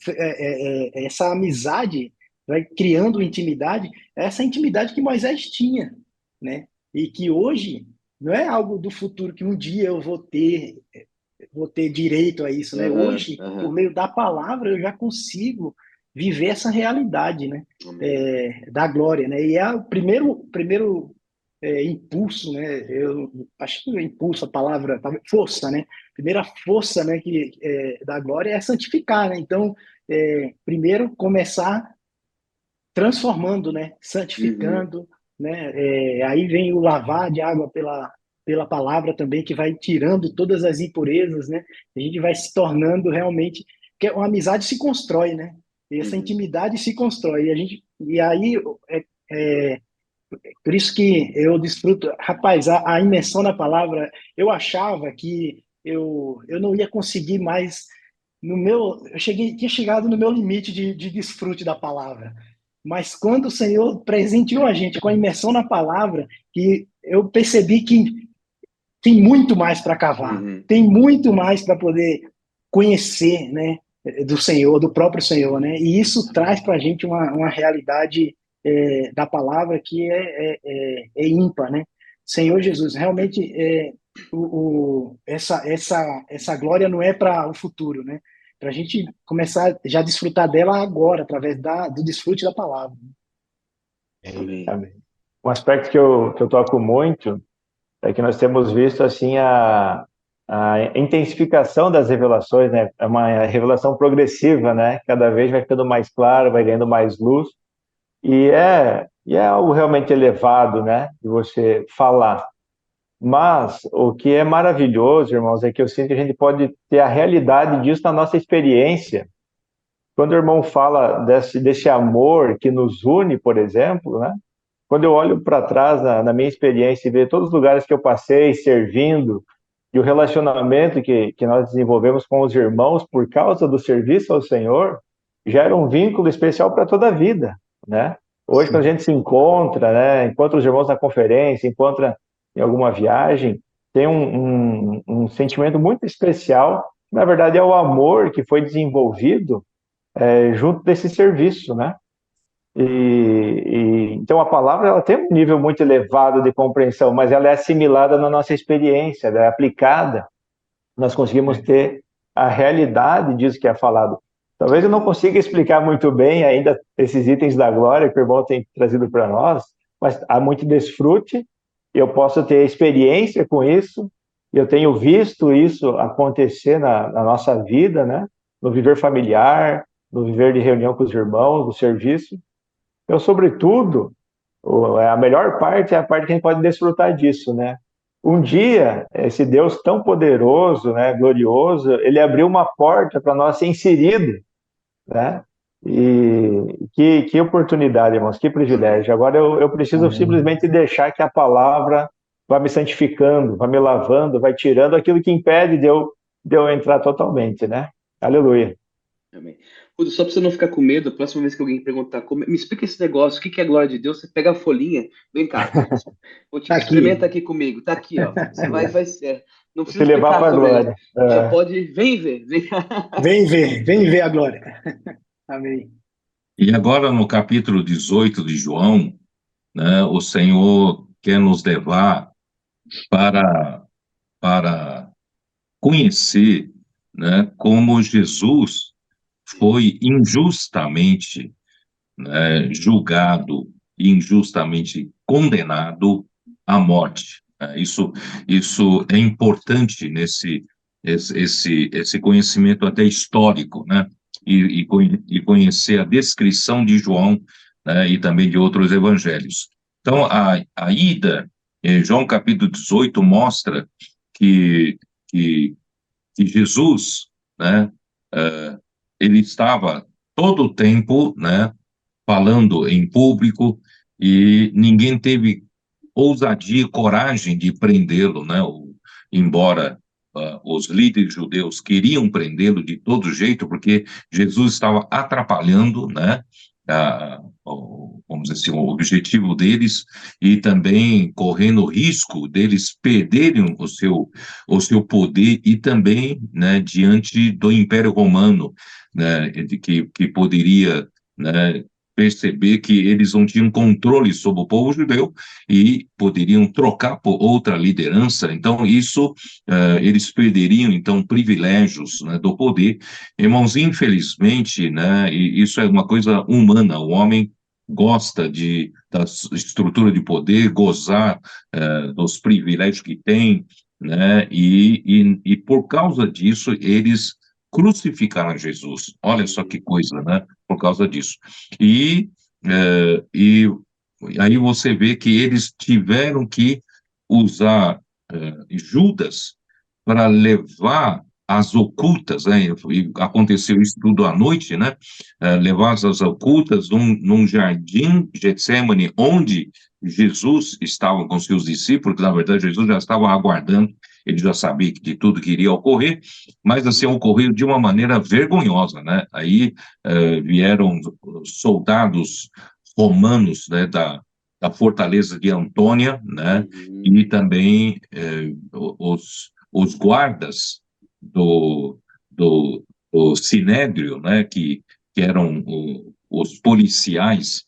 essa amizade, vai criando intimidade, essa intimidade que Moisés tinha, né? E que hoje não é algo do futuro que um dia eu vou ter direito a isso, né? Aham, Hoje, por aham. meio da palavra, eu já consigo viver essa realidade, né? Amém. Da glória, né? E é o primeiro impulso, né? Eu acho que impulso, a palavra, força, né? Primeira força, né? Da glória é santificar, né? Então, primeiro começar transformando, né? Uhum, Santificando, né? Aí vem o lavar de água pela palavra também, que vai tirando todas as impurezas, né? A gente vai se tornando realmente, que uma amizade se constrói, né? E essa uhum, intimidade se constrói. E aí é, Por isso que eu desfruto. Rapaz, a imersão na palavra, eu achava que eu não ia conseguir mais no meu. Tinha chegado no meu limite de desfrute da palavra. Mas quando o Senhor presenteou a gente com a imersão na palavra, que eu percebi que tem muito mais para cavar, Uhum. tem muito mais para poder conhecer, né, do Senhor, do próprio Senhor, né? E isso traz para a gente uma realidade da palavra que é ímpar, né? Senhor Jesus, realmente essa glória não é para o futuro, né? Para a gente começar já a desfrutar dela agora, através do desfrute da palavra. Amém. Amém. Um aspecto que eu toco muito é que nós temos visto assim a intensificação das revelações, né? É uma revelação progressiva, né? Cada vez vai ficando mais claro, vai ganhando mais luz, e é algo realmente elevado, né? De você falar. Mas o que é maravilhoso, irmãos, é que eu sinto que a gente pode ter a realidade disso na nossa experiência. Quando o irmão fala desse amor que nos une, por exemplo, né? Quando eu olho para trás na minha experiência e vejo todos os lugares que eu passei servindo e o relacionamento que nós desenvolvemos com os irmãos por causa do serviço ao Senhor, gera um vínculo especial para toda a vida, né? Hoje, quando a gente se encontra, né, encontra os irmãos na conferência, encontra em alguma viagem, tem um sentimento muito especial. Na verdade, é o amor que foi desenvolvido junto desse serviço, né? Então a palavra ela tem um nível muito elevado de compreensão, mas ela é assimilada na nossa experiência, ela é aplicada, nós conseguimos ter a realidade disso que é falado. Talvez eu não consiga explicar muito bem ainda esses itens da glória que o irmão tem trazido para nós, mas há muito desfrute, eu posso ter experiência com isso, eu tenho visto isso acontecer na nossa vida, né? No viver familiar, no viver de reunião com os irmãos, do serviço. Então, sobretudo, a melhor parte é a parte que a gente pode desfrutar disso, né? Um dia, esse Deus tão poderoso, né, glorioso, ele abriu uma porta para nós ser inserido, né? E que oportunidade, irmãos, que privilégio. Agora eu preciso simplesmente deixar que a palavra vá me santificando, vá me lavando, vai tirando aquilo que impede de eu entrar totalmente, né? Aleluia. Amém. Rudo, só para você não ficar com medo, a próxima vez que alguém perguntar, me explica esse negócio, o que é a glória de Deus, você pega a folhinha, vem cá, Tá experimenta aqui. aqui comigo, tá aqui, ó. Você vai ser. Não Se precisa levar explicar para a sobre ele. glória. Já pode, vem ver, vem. Vem ver a glória. Amém. E agora, no capítulo 18 de João, né, o Senhor quer nos levar para conhecer, né, como Jesus foi injustamente, né, julgado, injustamente condenado à morte. Isso é importante esse conhecimento até histórico, né? E conhecer a descrição de João, né, e também de outros evangelhos. Então, a ida, João capítulo 18 mostra que, que, que Jesus, né, ele estava todo o tempo, né, falando em público, e ninguém teve ousadia e coragem de prendê-lo, né? Embora os líderes judeus queriam prendê-lo de todo jeito, porque Jesus estava atrapalhando, né? Vamos dizer assim, o objetivo deles, e também correndo o risco deles perderem o seu poder, e também, né, diante do Império Romano, né, que poderia, né, perceber que eles não tinham controle sobre o povo judeu e poderiam trocar por outra liderança. Então eles perderiam então privilégios, né, do poder. Irmãos, infelizmente, né, e isso é uma coisa humana. O homem gosta da estrutura de poder, gozar dos privilégios que tem, né, e por causa disso eles crucificaram Jesus. Olha só que coisa, né? Por causa disso. E, e aí você vê que eles tiveram que usar Judas para levar as ocultas, né? E aconteceu isso tudo à noite, né? Levar as ocultas num jardim Getsemane, onde Jesus estava com seus discípulos, que na verdade Jesus já estava aguardando, ele já sabia de tudo que iria ocorrer, mas assim ocorreu de uma maneira vergonhosa, né? Aí vieram soldados romanos, né, da fortaleza de Antônia, né? E também os guardas do, do Sinédrio, né? Que eram os policiais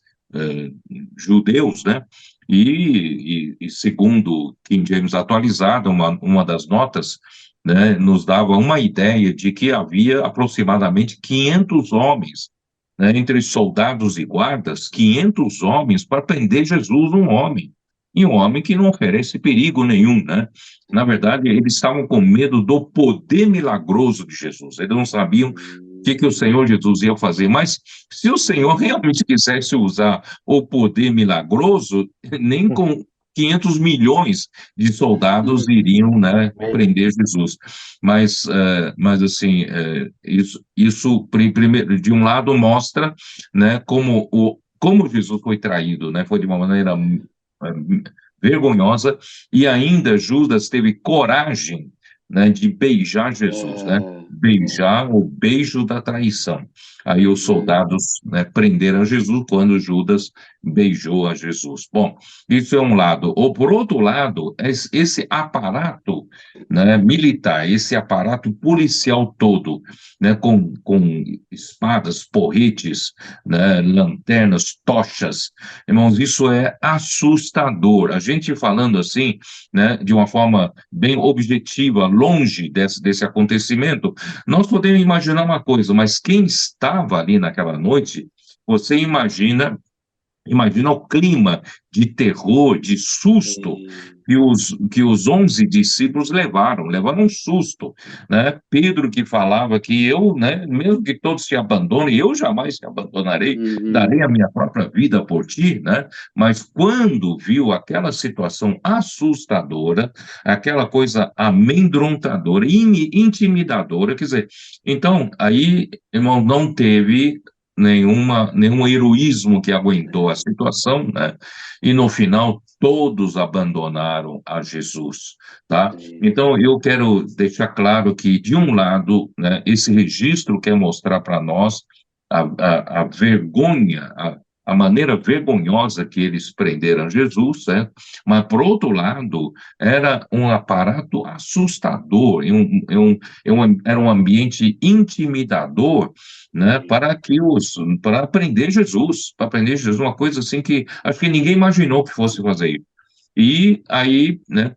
judeus, né? E segundo King James atualizado, uma das notas, né, nos dava uma ideia de que havia aproximadamente 500 homens, né, entre soldados e guardas, 500 homens para prender Jesus, um homem, e um homem que não oferece perigo nenhum, né? Na verdade, eles estavam com medo do poder milagroso de Jesus, eles não sabiam que o Senhor Jesus ia fazer, mas se o Senhor realmente quisesse usar o poder milagroso, nem com 500 milhões de soldados iriam, né, prender Jesus. Mas assim, isso primeiro, de um lado, mostra, né, como Jesus foi traído, né, foi de uma maneira vergonhosa, e ainda Judas teve coragem, né, de beijar Jesus, né? Beijar o beijo da traição. Aí os soldados, né, prenderam Jesus quando Judas beijou a Jesus. Bom, isso é um lado. Ou por outro lado, esse aparato, né, militar, esse aparato policial todo, né, com espadas, porretes, né, lanternas, tochas, irmãos, isso é assustador. A gente falando assim, né, de uma forma bem objetiva, longe desse acontecimento, nós podemos imaginar uma coisa, mas quem estava ali naquela noite, você imagina o clima de terror, de susto que os 11 discípulos levaram um susto, né? Pedro que falava que eu, né, mesmo que todos te abandonem, eu jamais te abandonarei, darei a minha própria vida por ti, né? Mas quando viu aquela situação assustadora, aquela coisa amedrontadora, intimidadora, quer dizer, então, aí, irmão, não teve nenhum heroísmo que aguentou a situação, né? E no final todos abandonaram a Jesus, tá? Então eu quero deixar claro que de um lado, né, esse registro quer mostrar para nós a vergonha, a maneira vergonhosa que eles prenderam Jesus, né? Mas por outro lado era um aparato assustador, era um ambiente intimidador, né, para prender Jesus, uma coisa assim que acho que ninguém imaginou que fosse fazer isso. E aí, né,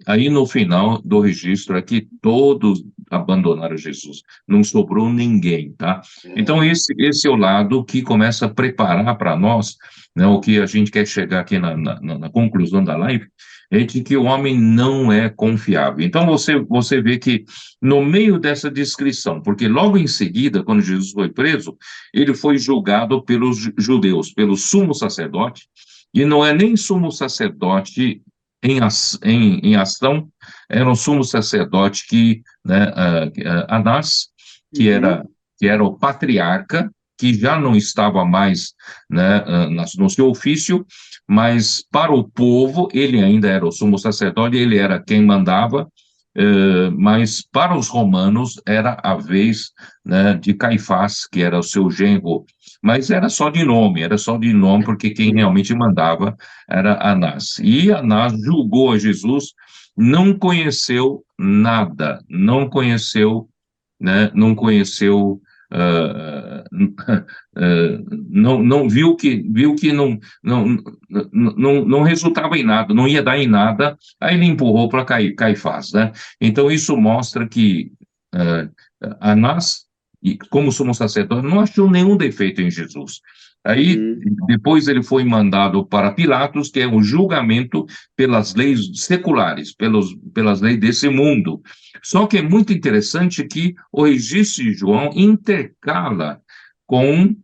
aí no final do registro é que todos abandonaram Jesus, não sobrou ninguém, tá? Então esse é o lado que começa a preparar para nós, né, o que a gente quer chegar aqui na conclusão da live, é de que o homem não é confiável. Então você vê que no meio dessa descrição, porque logo em seguida, quando Jesus foi preso, ele foi julgado pelos judeus, pelo sumo sacerdote, e não é nem sumo sacerdote em ação, era um sumo sacerdote que, né, Anás, que era o patriarca, que já não estava mais, né, no seu ofício, mas para o povo ele ainda era o sumo sacerdote, ele era quem mandava, mas para os romanos era a vez, né, de Caifás, que era o seu genro, mas era só de nome, porque quem realmente mandava era Anás. E Anás julgou a Jesus, não conheceu nada, não conheceu, não viu que não resultava em nada, não ia dar em nada, aí ele empurrou para Caifás, né? Então isso mostra que Anás, como sumo sacerdote, não achou nenhum defeito em Jesus. Aí, depois ele foi mandado para Pilatos, que é um julgamento pelas leis seculares, pelas leis desse mundo. Só que é muito interessante que o registro de João intercala com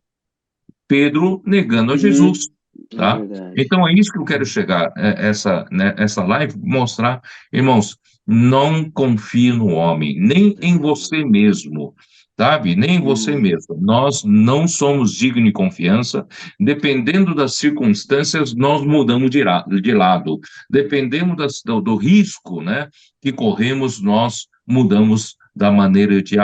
Pedro negando a Jesus, tá? Então é isso que eu quero chegar, essa live, mostrar, irmãos, não confie no homem, nem em você mesmo. sabe? Nem você Hum, mesmo. Nós não somos dignos de confiança. Dependendo das circunstâncias, nós mudamos de lado. Dependendo do risco, né, que corremos, nós mudamos da maneira de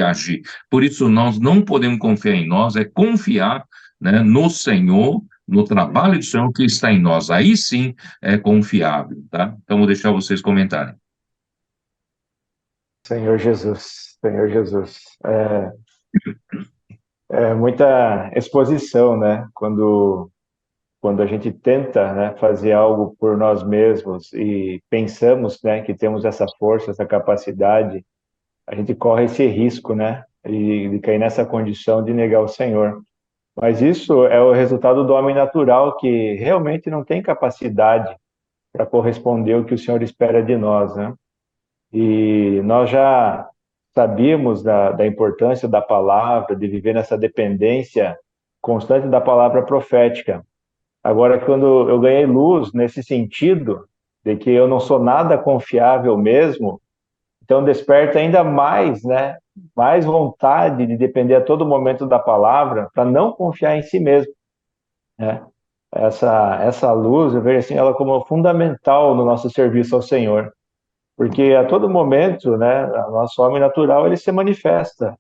agir. Por isso, nós não podemos confiar em nós, é confiar, né, no Senhor, no trabalho do Senhor que está em nós. Aí sim é confiável, tá? Então, vou deixar vocês comentarem. Senhor Jesus, Senhor Jesus. É muita exposição, né? Quando a gente tenta, né, fazer algo por nós mesmos e pensamos, né, que temos essa força, essa capacidade, a gente corre esse risco, né, de cair nessa condição de negar o Senhor. Mas isso é o resultado do homem natural que realmente não tem capacidade para corresponder ao que o Senhor espera de nós, né? E nós já sabíamos da importância da palavra, de viver nessa dependência constante da palavra profética. Agora, quando eu ganhei luz nesse sentido, de que eu não sou nada confiável mesmo, então desperta ainda mais, né? Mais vontade de depender a todo momento da palavra, para não confiar em si mesmo, né? Essa luz, eu vejo assim, ela como fundamental no nosso serviço ao Senhor, porque a todo momento, né, o nosso homem natural, ele se manifesta,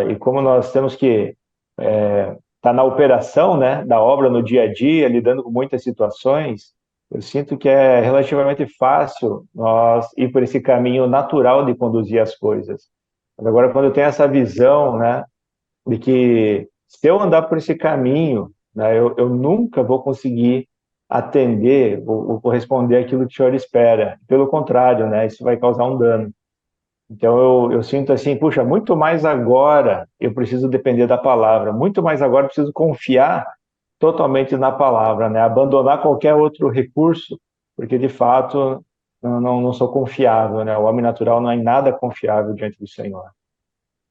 e como nós temos que estar na operação, né, da obra no dia a dia, lidando com muitas situações, eu sinto que é relativamente fácil nós ir por esse caminho natural de conduzir as coisas. Mas agora, quando eu tenho essa visão, né, de que se eu andar por esse caminho, né, eu nunca vou conseguir atender ou corresponder àquilo que o senhor espera. Pelo contrário, né, isso vai causar um dano. Então eu sinto assim, puxa, muito mais agora eu preciso depender da palavra, muito mais agora eu preciso confiar totalmente na palavra, né? Abandonar qualquer outro recurso, porque de fato não sou confiável, né? O homem natural não é nada confiável diante do Senhor.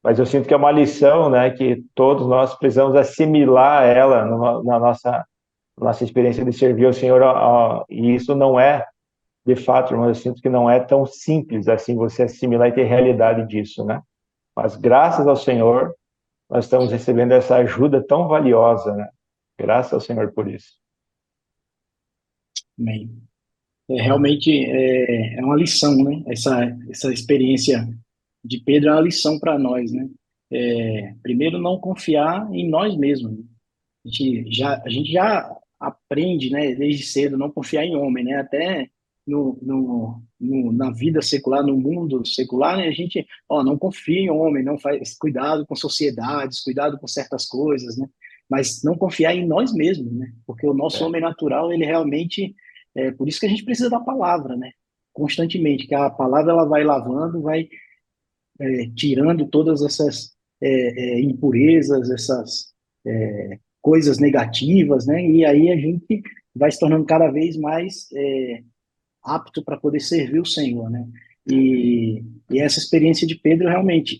Mas eu sinto que é uma lição, né, que todos nós precisamos assimilar ela na nossa experiência de servir ao Senhor, e isso não é, de fato, irmão, eu sinto que não é tão simples assim você assimilar e ter realidade disso, né? Mas graças ao Senhor, nós estamos recebendo essa ajuda tão valiosa, né? Graças ao Senhor por isso. Amém. Realmente é uma lição, né? Essa experiência de Pedro é uma lição para nós, né? Primeiro, não confiar em nós mesmos, né? A gente já aprende, né, desde cedo, não confiar em homem, né? Até na vida secular, no mundo secular, né, a gente, não confia em homem, não faz cuidado com sociedades, cuidado com certas coisas, né? Mas não confiar em nós mesmos, né? Porque o nosso É, homem natural, ele realmente, por isso que a gente precisa da palavra, né? Constantemente, que a palavra ela vai lavando, vai tirando todas essas impurezas, essas coisas negativas, né? E aí a gente vai se tornando cada vez mais apto para poder servir o Senhor, né? E essa experiência de Pedro realmente,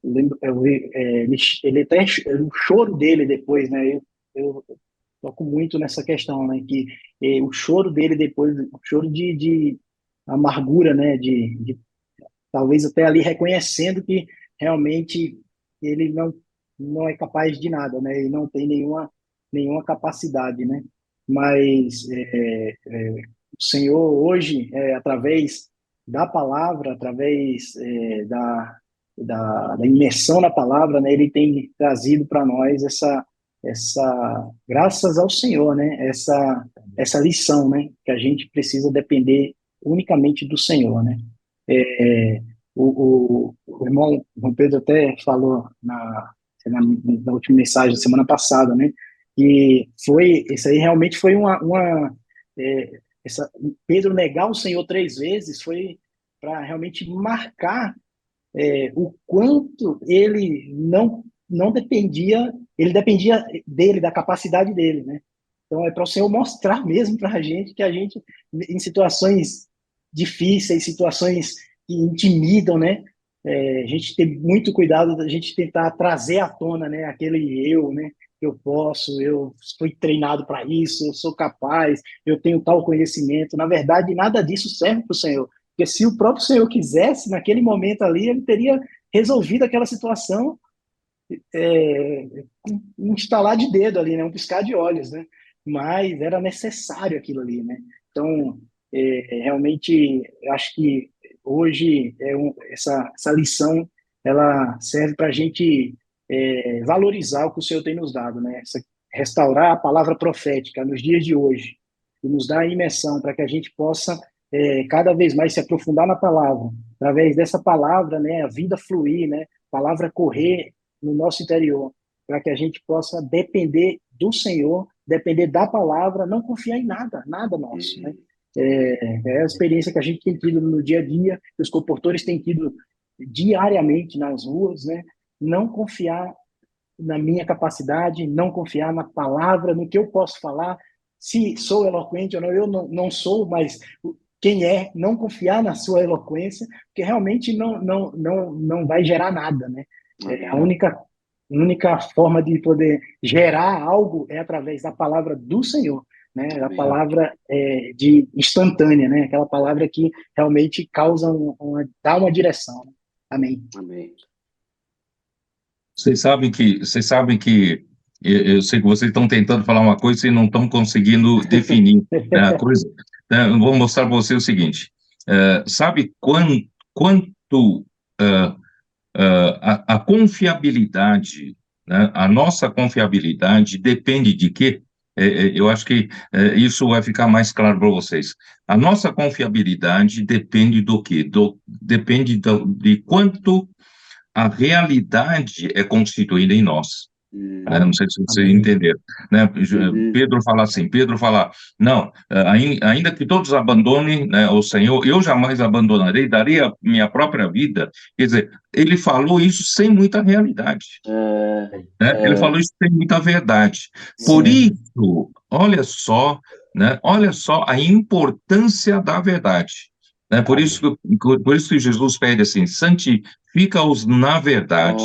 ele até o choro dele depois, né? Eu toco muito nessa questão, né? Que o choro dele depois, o choro de amargura, né? De talvez até ali reconhecendo que realmente ele não é capaz de nada, né? Ele não tem nenhuma capacidade, né? Mas o Senhor hoje, através da palavra, através da imersão na palavra, né? Ele tem trazido para nós graças ao Senhor, né? Essa lição, né? Que a gente precisa depender unicamente do Senhor, né? É, o irmão João Pedro até falou na última mensagem, semana passada, né? E isso aí realmente foi Pedro negar o Senhor 3 vezes foi para realmente marcar o quanto ele não dependia, ele dependia dele, da capacidade dele, né? Então é para o Senhor mostrar mesmo para a gente, em situações difíceis, situações que intimidam, né? A gente tem muito cuidado da gente tentar trazer à tona, né? Aquele eu, né? Eu posso, eu fui treinado para isso, eu sou capaz, eu tenho tal conhecimento. Na verdade, nada disso serve para o Senhor. Porque se o próprio Senhor quisesse, naquele momento ali, ele teria resolvido aquela situação, um instalar de dedo ali, né? Um piscar de olhos, né? Mas era necessário aquilo ali, né? Então, realmente, eu acho que hoje essa lição ela serve para a gente valorizar o que o Senhor tem nos dado, né? Restaurar a palavra profética nos dias de hoje e nos dar a imersão para que a gente possa cada vez mais se aprofundar na palavra, através dessa palavra, né? A vida fluir, né? A palavra correr no nosso interior, para que a gente possa depender do Senhor, depender da palavra, não confiar em nada, nada nosso, né? É a experiência que a gente tem tido no dia a dia, que os comportores têm tido diariamente nas ruas, né? Não confiar na minha capacidade, não confiar na palavra, no que eu posso falar, se sou eloquente ou não, eu não sou, mas quem não confiar na sua eloquência, porque realmente não vai gerar nada, né? A única forma de poder gerar algo é através da palavra do Senhor, né? A palavra de instantânea, né? Aquela palavra que realmente causa dá uma direção. Né? Amém. Amém. Vocês sabem que eu sei que vocês estão tentando falar uma coisa e não estão conseguindo definir, né, a coisa. Eu vou mostrar para você o seguinte: sabe quanto a confiabilidade, né, a nossa confiabilidade depende de quê? Eu acho que isso vai ficar mais claro para vocês. A nossa confiabilidade depende do quê? Depende de quanto a realidade é constituída em nós. Né? Não sei se vocês entenderam. Né? Pedro fala, não, ainda que todos abandonem, né, o Senhor, eu jamais abandonarei, darei a minha própria vida. Quer dizer, ele falou isso sem muita realidade. Né? Ele falou isso sem muita verdade. Por isso, né, olha só a importância da verdade. Né? Por isso que Jesus pede assim, santifica-os na verdade,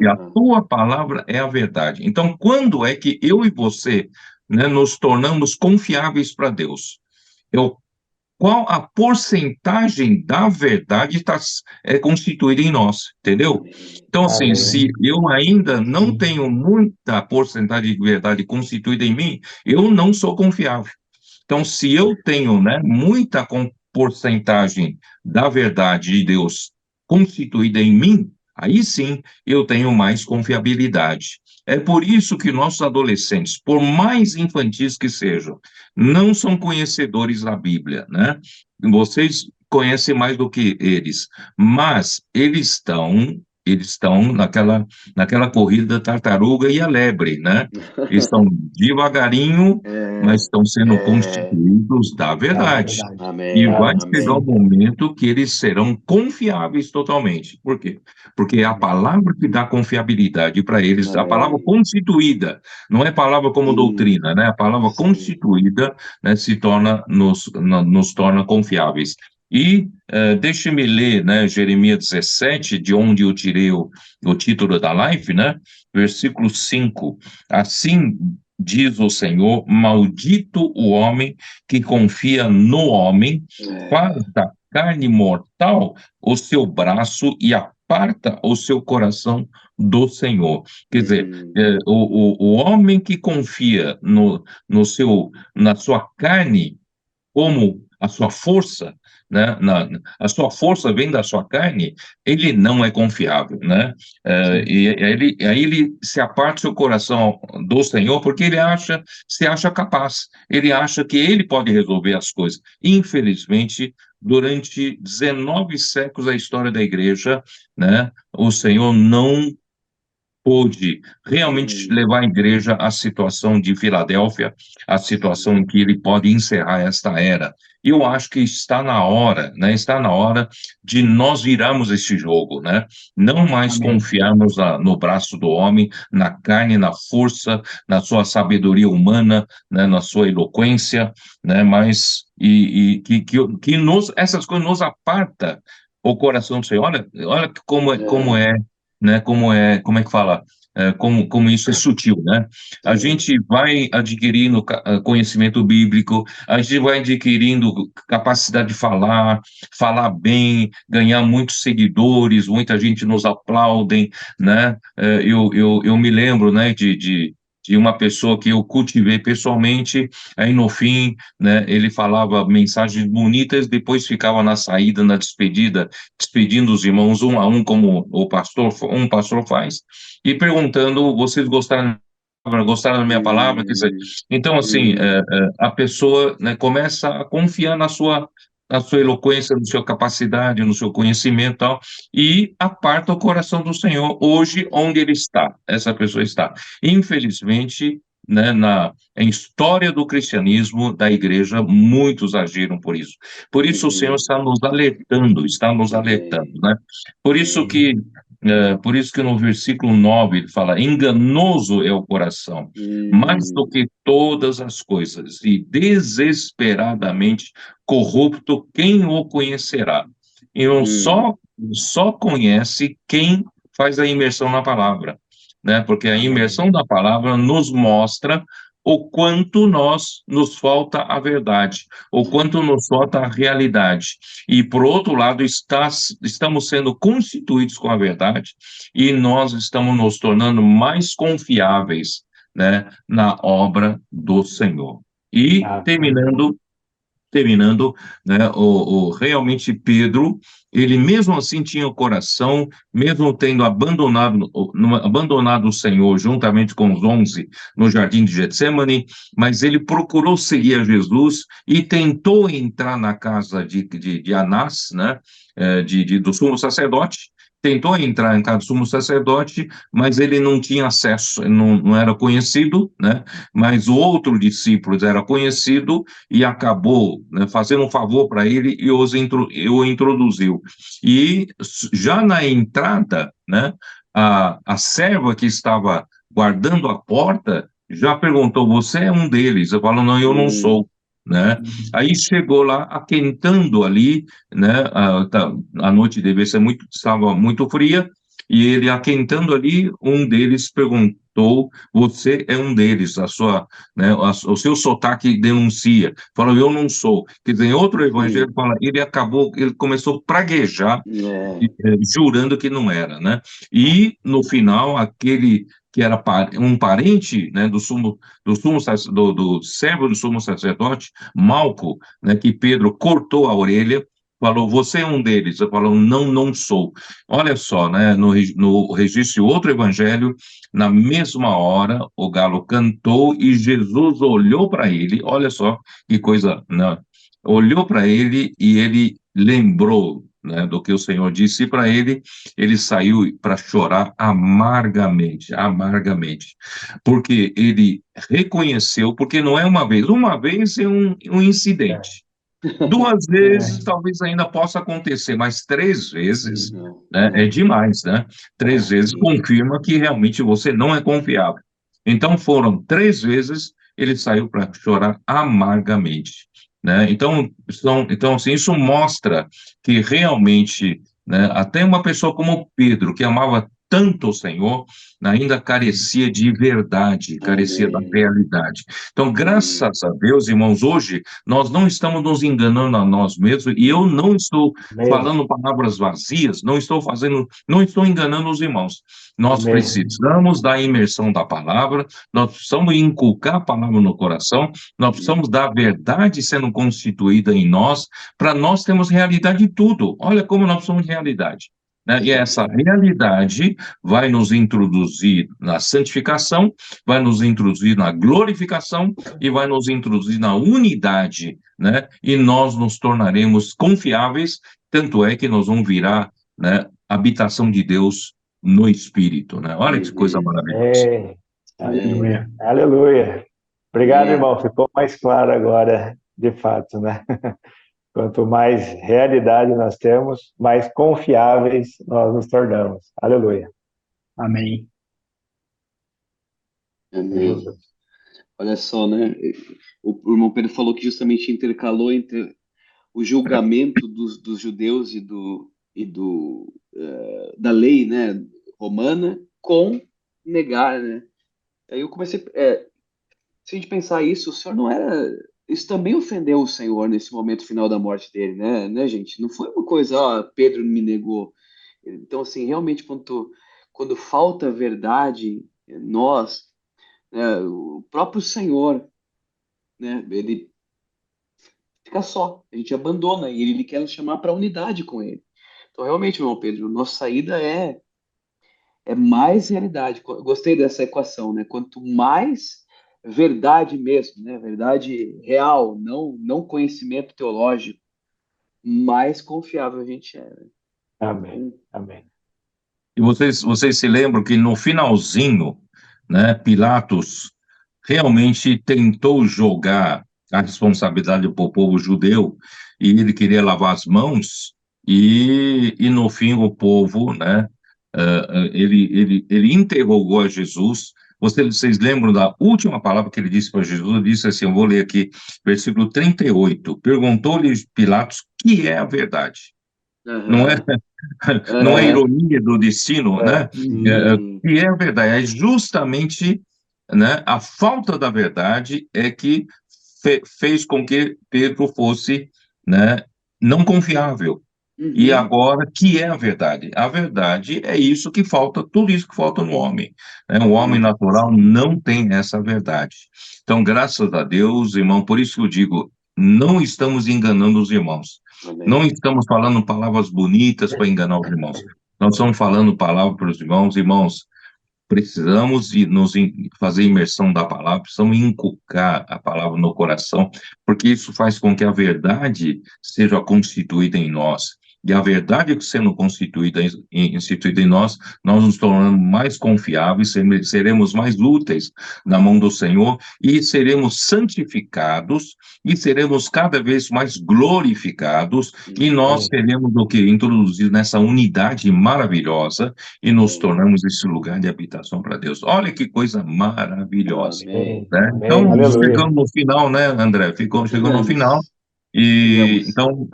e a tua palavra é a verdade. Então, quando é que eu e você, né, nos tornamos confiáveis para Deus? Qual a porcentagem da verdade é constituída em nós, entendeu? Então, assim, se eu ainda não tenho muita porcentagem de verdade constituída em mim, eu não sou confiável. Então, se eu tenho, né, muita porcentagem da verdade de Deus constituída em mim, aí sim eu tenho mais confiabilidade. É por isso que nossos adolescentes, por mais infantis que sejam, não são conhecedores da Bíblia, né? Vocês conhecem mais do que eles, mas eles estão naquela corrida da tartaruga e a lebre, né? Eles estão devagarinho, mas estão sendo constituídos da verdade. E vai chegar o momento que eles serão confiáveis totalmente. Por quê? Porque é a palavra que dá confiabilidade para eles, a palavra constituída, não é palavra como doutrina, né? A palavra constituída, né, nos torna confiáveis. E deixe-me ler, né, Jeremias 17, de onde eu tirei o título da live, né? Versículo 5. Assim diz o Senhor, maldito o homem que confia no homem, faz da carne mortal o seu braço e aparta o seu coração do Senhor. Quer dizer, o homem que confia na sua carne como a sua força, né, a sua força vem da sua carne, ele não é confiável, né? E aí ele se aparta seu coração do Senhor, porque ele se acha capaz, ele acha que ele pode resolver as coisas. Infelizmente, durante 19 séculos da história da igreja, né, o Senhor não pôde realmente levar a igreja à situação de Filadélfia, à situação em que ele pode encerrar esta era. E eu acho que está na hora, né? Está na hora de nós virarmos este jogo, né? Não mais confiarmos no braço do homem, na carne, na força, na sua sabedoria humana, né? Na sua eloquência, né? Mas essas coisas nos aparta o coração do Senhor. Olha como é, né? Como é que fala? como isso é sutil, né? A gente vai adquirindo conhecimento bíblico, a gente vai adquirindo capacidade de falar bem, ganhar muitos seguidores, muita gente nos aplaudem, né? Eu me lembro, né, de uma pessoa que eu cultivei pessoalmente, aí no fim, né, ele falava mensagens bonitas, depois ficava na saída, na despedida, despedindo os irmãos um a um, como um pastor faz, e perguntando, vocês gostaram da minha palavra? Quer dizer, então, assim, a pessoa, né, começa a confiar na sua eloquência, na sua capacidade, no seu conhecimento e tal, e aparta o coração do Senhor hoje onde ele está, essa pessoa está. Infelizmente, né, na história do cristianismo, da igreja, muitos agiram por isso. Por isso o Senhor está nos alertando, né? Por isso que no versículo 9 ele fala, enganoso é o coração, mais do que todas as coisas, e desesperadamente corrupto, quem o conhecerá? E só conhece quem faz a imersão na palavra, né? Porque a imersão da palavra nos mostra o quanto nos falta a verdade, o quanto nos falta a realidade. E, por outro lado, estamos sendo constituídos com a verdade e nós estamos nos tornando mais confiáveis, né, na obra do Senhor. E, terminando, né, realmente Pedro, ele mesmo assim tinha o coração, mesmo tendo abandonado o Senhor juntamente com os 11 no jardim de Getsemane, mas ele procurou seguir a Jesus e tentou entrar na casa de Anás, né, do sumo sacerdote, tentou entrar em casa do sumo sacerdote, mas ele não tinha acesso, não era conhecido, né, mas o outro discípulo era conhecido, e acabou, né, fazendo um favor para ele e o introduziu. E já na entrada, né, a serva que estava guardando a porta já perguntou, você é um deles? Eu falo, não, eu não sou. Né? Aí chegou lá, aquentando ali, né? A noite estava muito fria, e ele aquentando ali, um deles perguntou, você é um deles, né, o seu sotaque denuncia, fala, eu não sou. Quer dizer, em outro evangelho fala, ele começou a praguejar, jurando que não era, né? E no final, aquele que era um parente, né, do servo do sumo sacerdote, Malco, né, que Pedro cortou a orelha, falou, você é um deles. Eu falo, não, não sou. Olha só, né, no registro de outro evangelho, na mesma hora, o galo cantou e Jesus olhou para ele, olha só que coisa, né? Olhou para ele e ele lembrou, né, do que o Senhor disse para ele, ele saiu para chorar amargamente, amargamente, porque ele reconheceu, porque não é uma vez é um incidente. Duas vezes talvez ainda possa acontecer, mas três vezes, né, é demais, né? Três vezes confirma que realmente você não é confiável. Então foram três vezes, ele saiu para chorar amargamente, né? Então assim, isso mostra que realmente, né, até uma pessoa como Pedro, que amava tanto o Senhor, ainda carecia de verdade, carecia da realidade. Então, graças a Deus, irmãos, hoje nós não estamos nos enganando a nós mesmos, e eu não estou falando palavras vazias, não estou enganando os irmãos. Nós precisamos da imersão da palavra, nós precisamos inculcar a palavra no coração, nós precisamos da verdade sendo constituída em nós, para nós termos realidade de tudo. Olha como nós somos realidade. Né? E essa realidade vai nos introduzir na santificação, vai nos introduzir na glorificação e vai nos introduzir na unidade, né? E nós nos tornaremos confiáveis, tanto é que nós vamos virar, né, habitação de Deus no Espírito, né? Olha que coisa maravilhosa. Aleluia. Aleluia. Obrigado, irmão. Ficou mais claro agora, de fato, né? Quanto mais realidade nós temos, mais confiáveis nós nos tornamos. Aleluia. Amém. Amém. Olha só, né? O irmão Pedro falou que justamente intercalou entre o julgamento dos judeus da lei, né, romana com negar, né? Aí eu comecei, se a gente pensar isso, o Senhor não era. Isso também ofendeu o Senhor nesse momento final da morte dele, né, gente? Não foi uma coisa, ó, Pedro me negou. Então, assim, realmente, quando falta verdade, nós, né, o próprio Senhor, né, ele fica só, a gente abandona e ele quer nos chamar para unidade com ele. Então, realmente, meu irmão Pedro, nossa saída é mais realidade. Eu gostei dessa equação, né? Quanto mais verdade mesmo, né? Verdade real, não conhecimento teológico, mais confiável a gente é, né? Amém. Então, Amém. E vocês se lembram que no finalzinho, né, Pilatos realmente tentou jogar a responsabilidade para o povo judeu e ele queria lavar as mãos e no fim o povo, né, ele interrogou a Jesus. Vocês lembram da última palavra que ele disse para Jesus? Ele disse assim, eu vou ler aqui, versículo 38. Perguntou-lhe Pilatos, que é a verdade? Não é, aham, não é aham, ironia do destino, É, né? sim, Que é a verdade, é justamente, né, a falta da verdade é que fez com que Pedro fosse, né, não confiável. E uhum, agora, que é a verdade? A verdade é isso que falta, tudo isso que falta no homem, né? O homem sim, natural não tem essa verdade. Então, graças a Deus, irmão, por isso que eu digo, não estamos enganando os irmãos. Não amém, estamos falando palavras bonitas para enganar os irmãos. Nós estamos falando palavras para os irmãos. Irmãos, precisamos fazer imersão da palavra, precisamos inculcar a palavra no coração, porque isso faz com que a verdade seja constituída em nós. E a verdade sendo instituída em nós, nós nos tornamos mais confiáveis, seremos mais úteis na mão do Senhor e seremos santificados e seremos cada vez mais glorificados e nós uhum, seremos o que? Introduzidos nessa unidade maravilhosa e nos amém, tornamos esse lugar de habitação para Deus. Olha que coisa maravilhosa, amém, né? amém. Então, Aleluia. chegamos no final, né, André? Chegou no final, chegamos, e chegamos. então,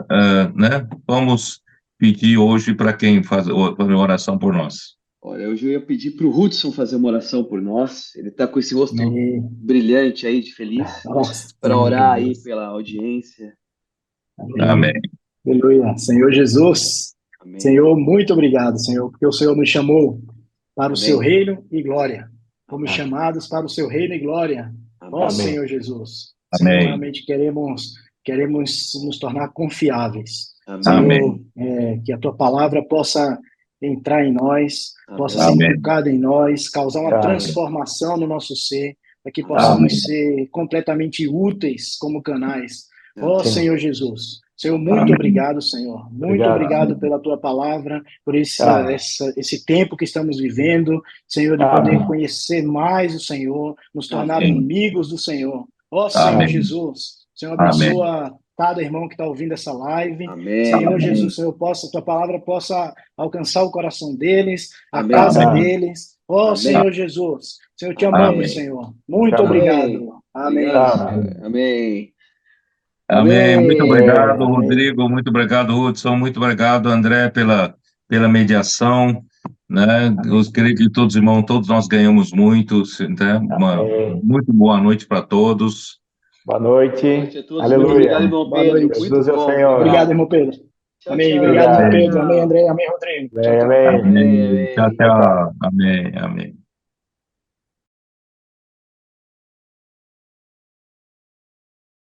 né, vamos pedir hoje para quem fazer oração por nós. Olha, hoje eu ia pedir para o Hudson fazer uma oração por nós. Ele está com esse rosto Amém. brilhante aí, de feliz, Nossa, para Senhor orar aí Jesus. pela audiência. Amém. Amém. Aleluia. Senhor Jesus, Amém. Senhor, muito obrigado, Senhor, porque o Senhor nos chamou para o seu Amém. reino e glória. Fomos Amém. chamados para o seu reino e glória. Ó Amém. Amém. Senhor Jesus, Senhor, Amém. realmente queremos nos tornar confiáveis. Amém. Senhor, Amém. que a tua palavra possa entrar em nós, possa ser Amém. Amém. inculcada em nós, causar uma Amém. transformação no nosso ser, para que Amém. possamos Amém. ser completamente úteis como canais. Ó Amém. Sim. Senhor Jesus, Senhor, Amém. muito Amém. obrigado, Senhor. Muito Obrigado. obrigado pela tua palavra, por Amém. esse tempo que estamos vivendo, Senhor, de poder Amém. conhecer mais o Senhor, nos tornar Amém. amigos do Senhor. Ó Senhor Amém. Jesus, Senhor, Amém. abençoa cada irmão que está ouvindo essa live. Amém. Senhor Amém. Jesus, Senhor, tua palavra possa alcançar o coração deles, a Amém. casa Amém. deles. Ó Amém. Senhor Jesus, Senhor, te amamos, Amém. Amém. Senhor. Muito Amém. Amém. obrigado. Obrigado, Amém. Senhor. Amém. Amém. Amém. Muito Amém. obrigado, Amém. Amém. Rodrigo. Muito obrigado, Hudson. Muito obrigado, André, pela mediação. Né? Eu Amém. creio que todos, irmãos, todos nós ganhamos muito. Né? Uma Amém. muito boa noite para todos. Boa Boa noite noite. a todos. Muito obrigado, Aleluia. irmão Boa Pedro. noite. Muito Jesus é o bom. Senhor. Obrigado, Obrigado. irmão Pedro. Tchau, Amém. Obrigado, irmão Obrigado. Pedro. Amém, tchau. André. Amém, Rodrigo. Tchau, Amém. tchau. Amém. Amém. Amém. Tchau, Amém. Tchau, tchau. tchau. Amém. Amém.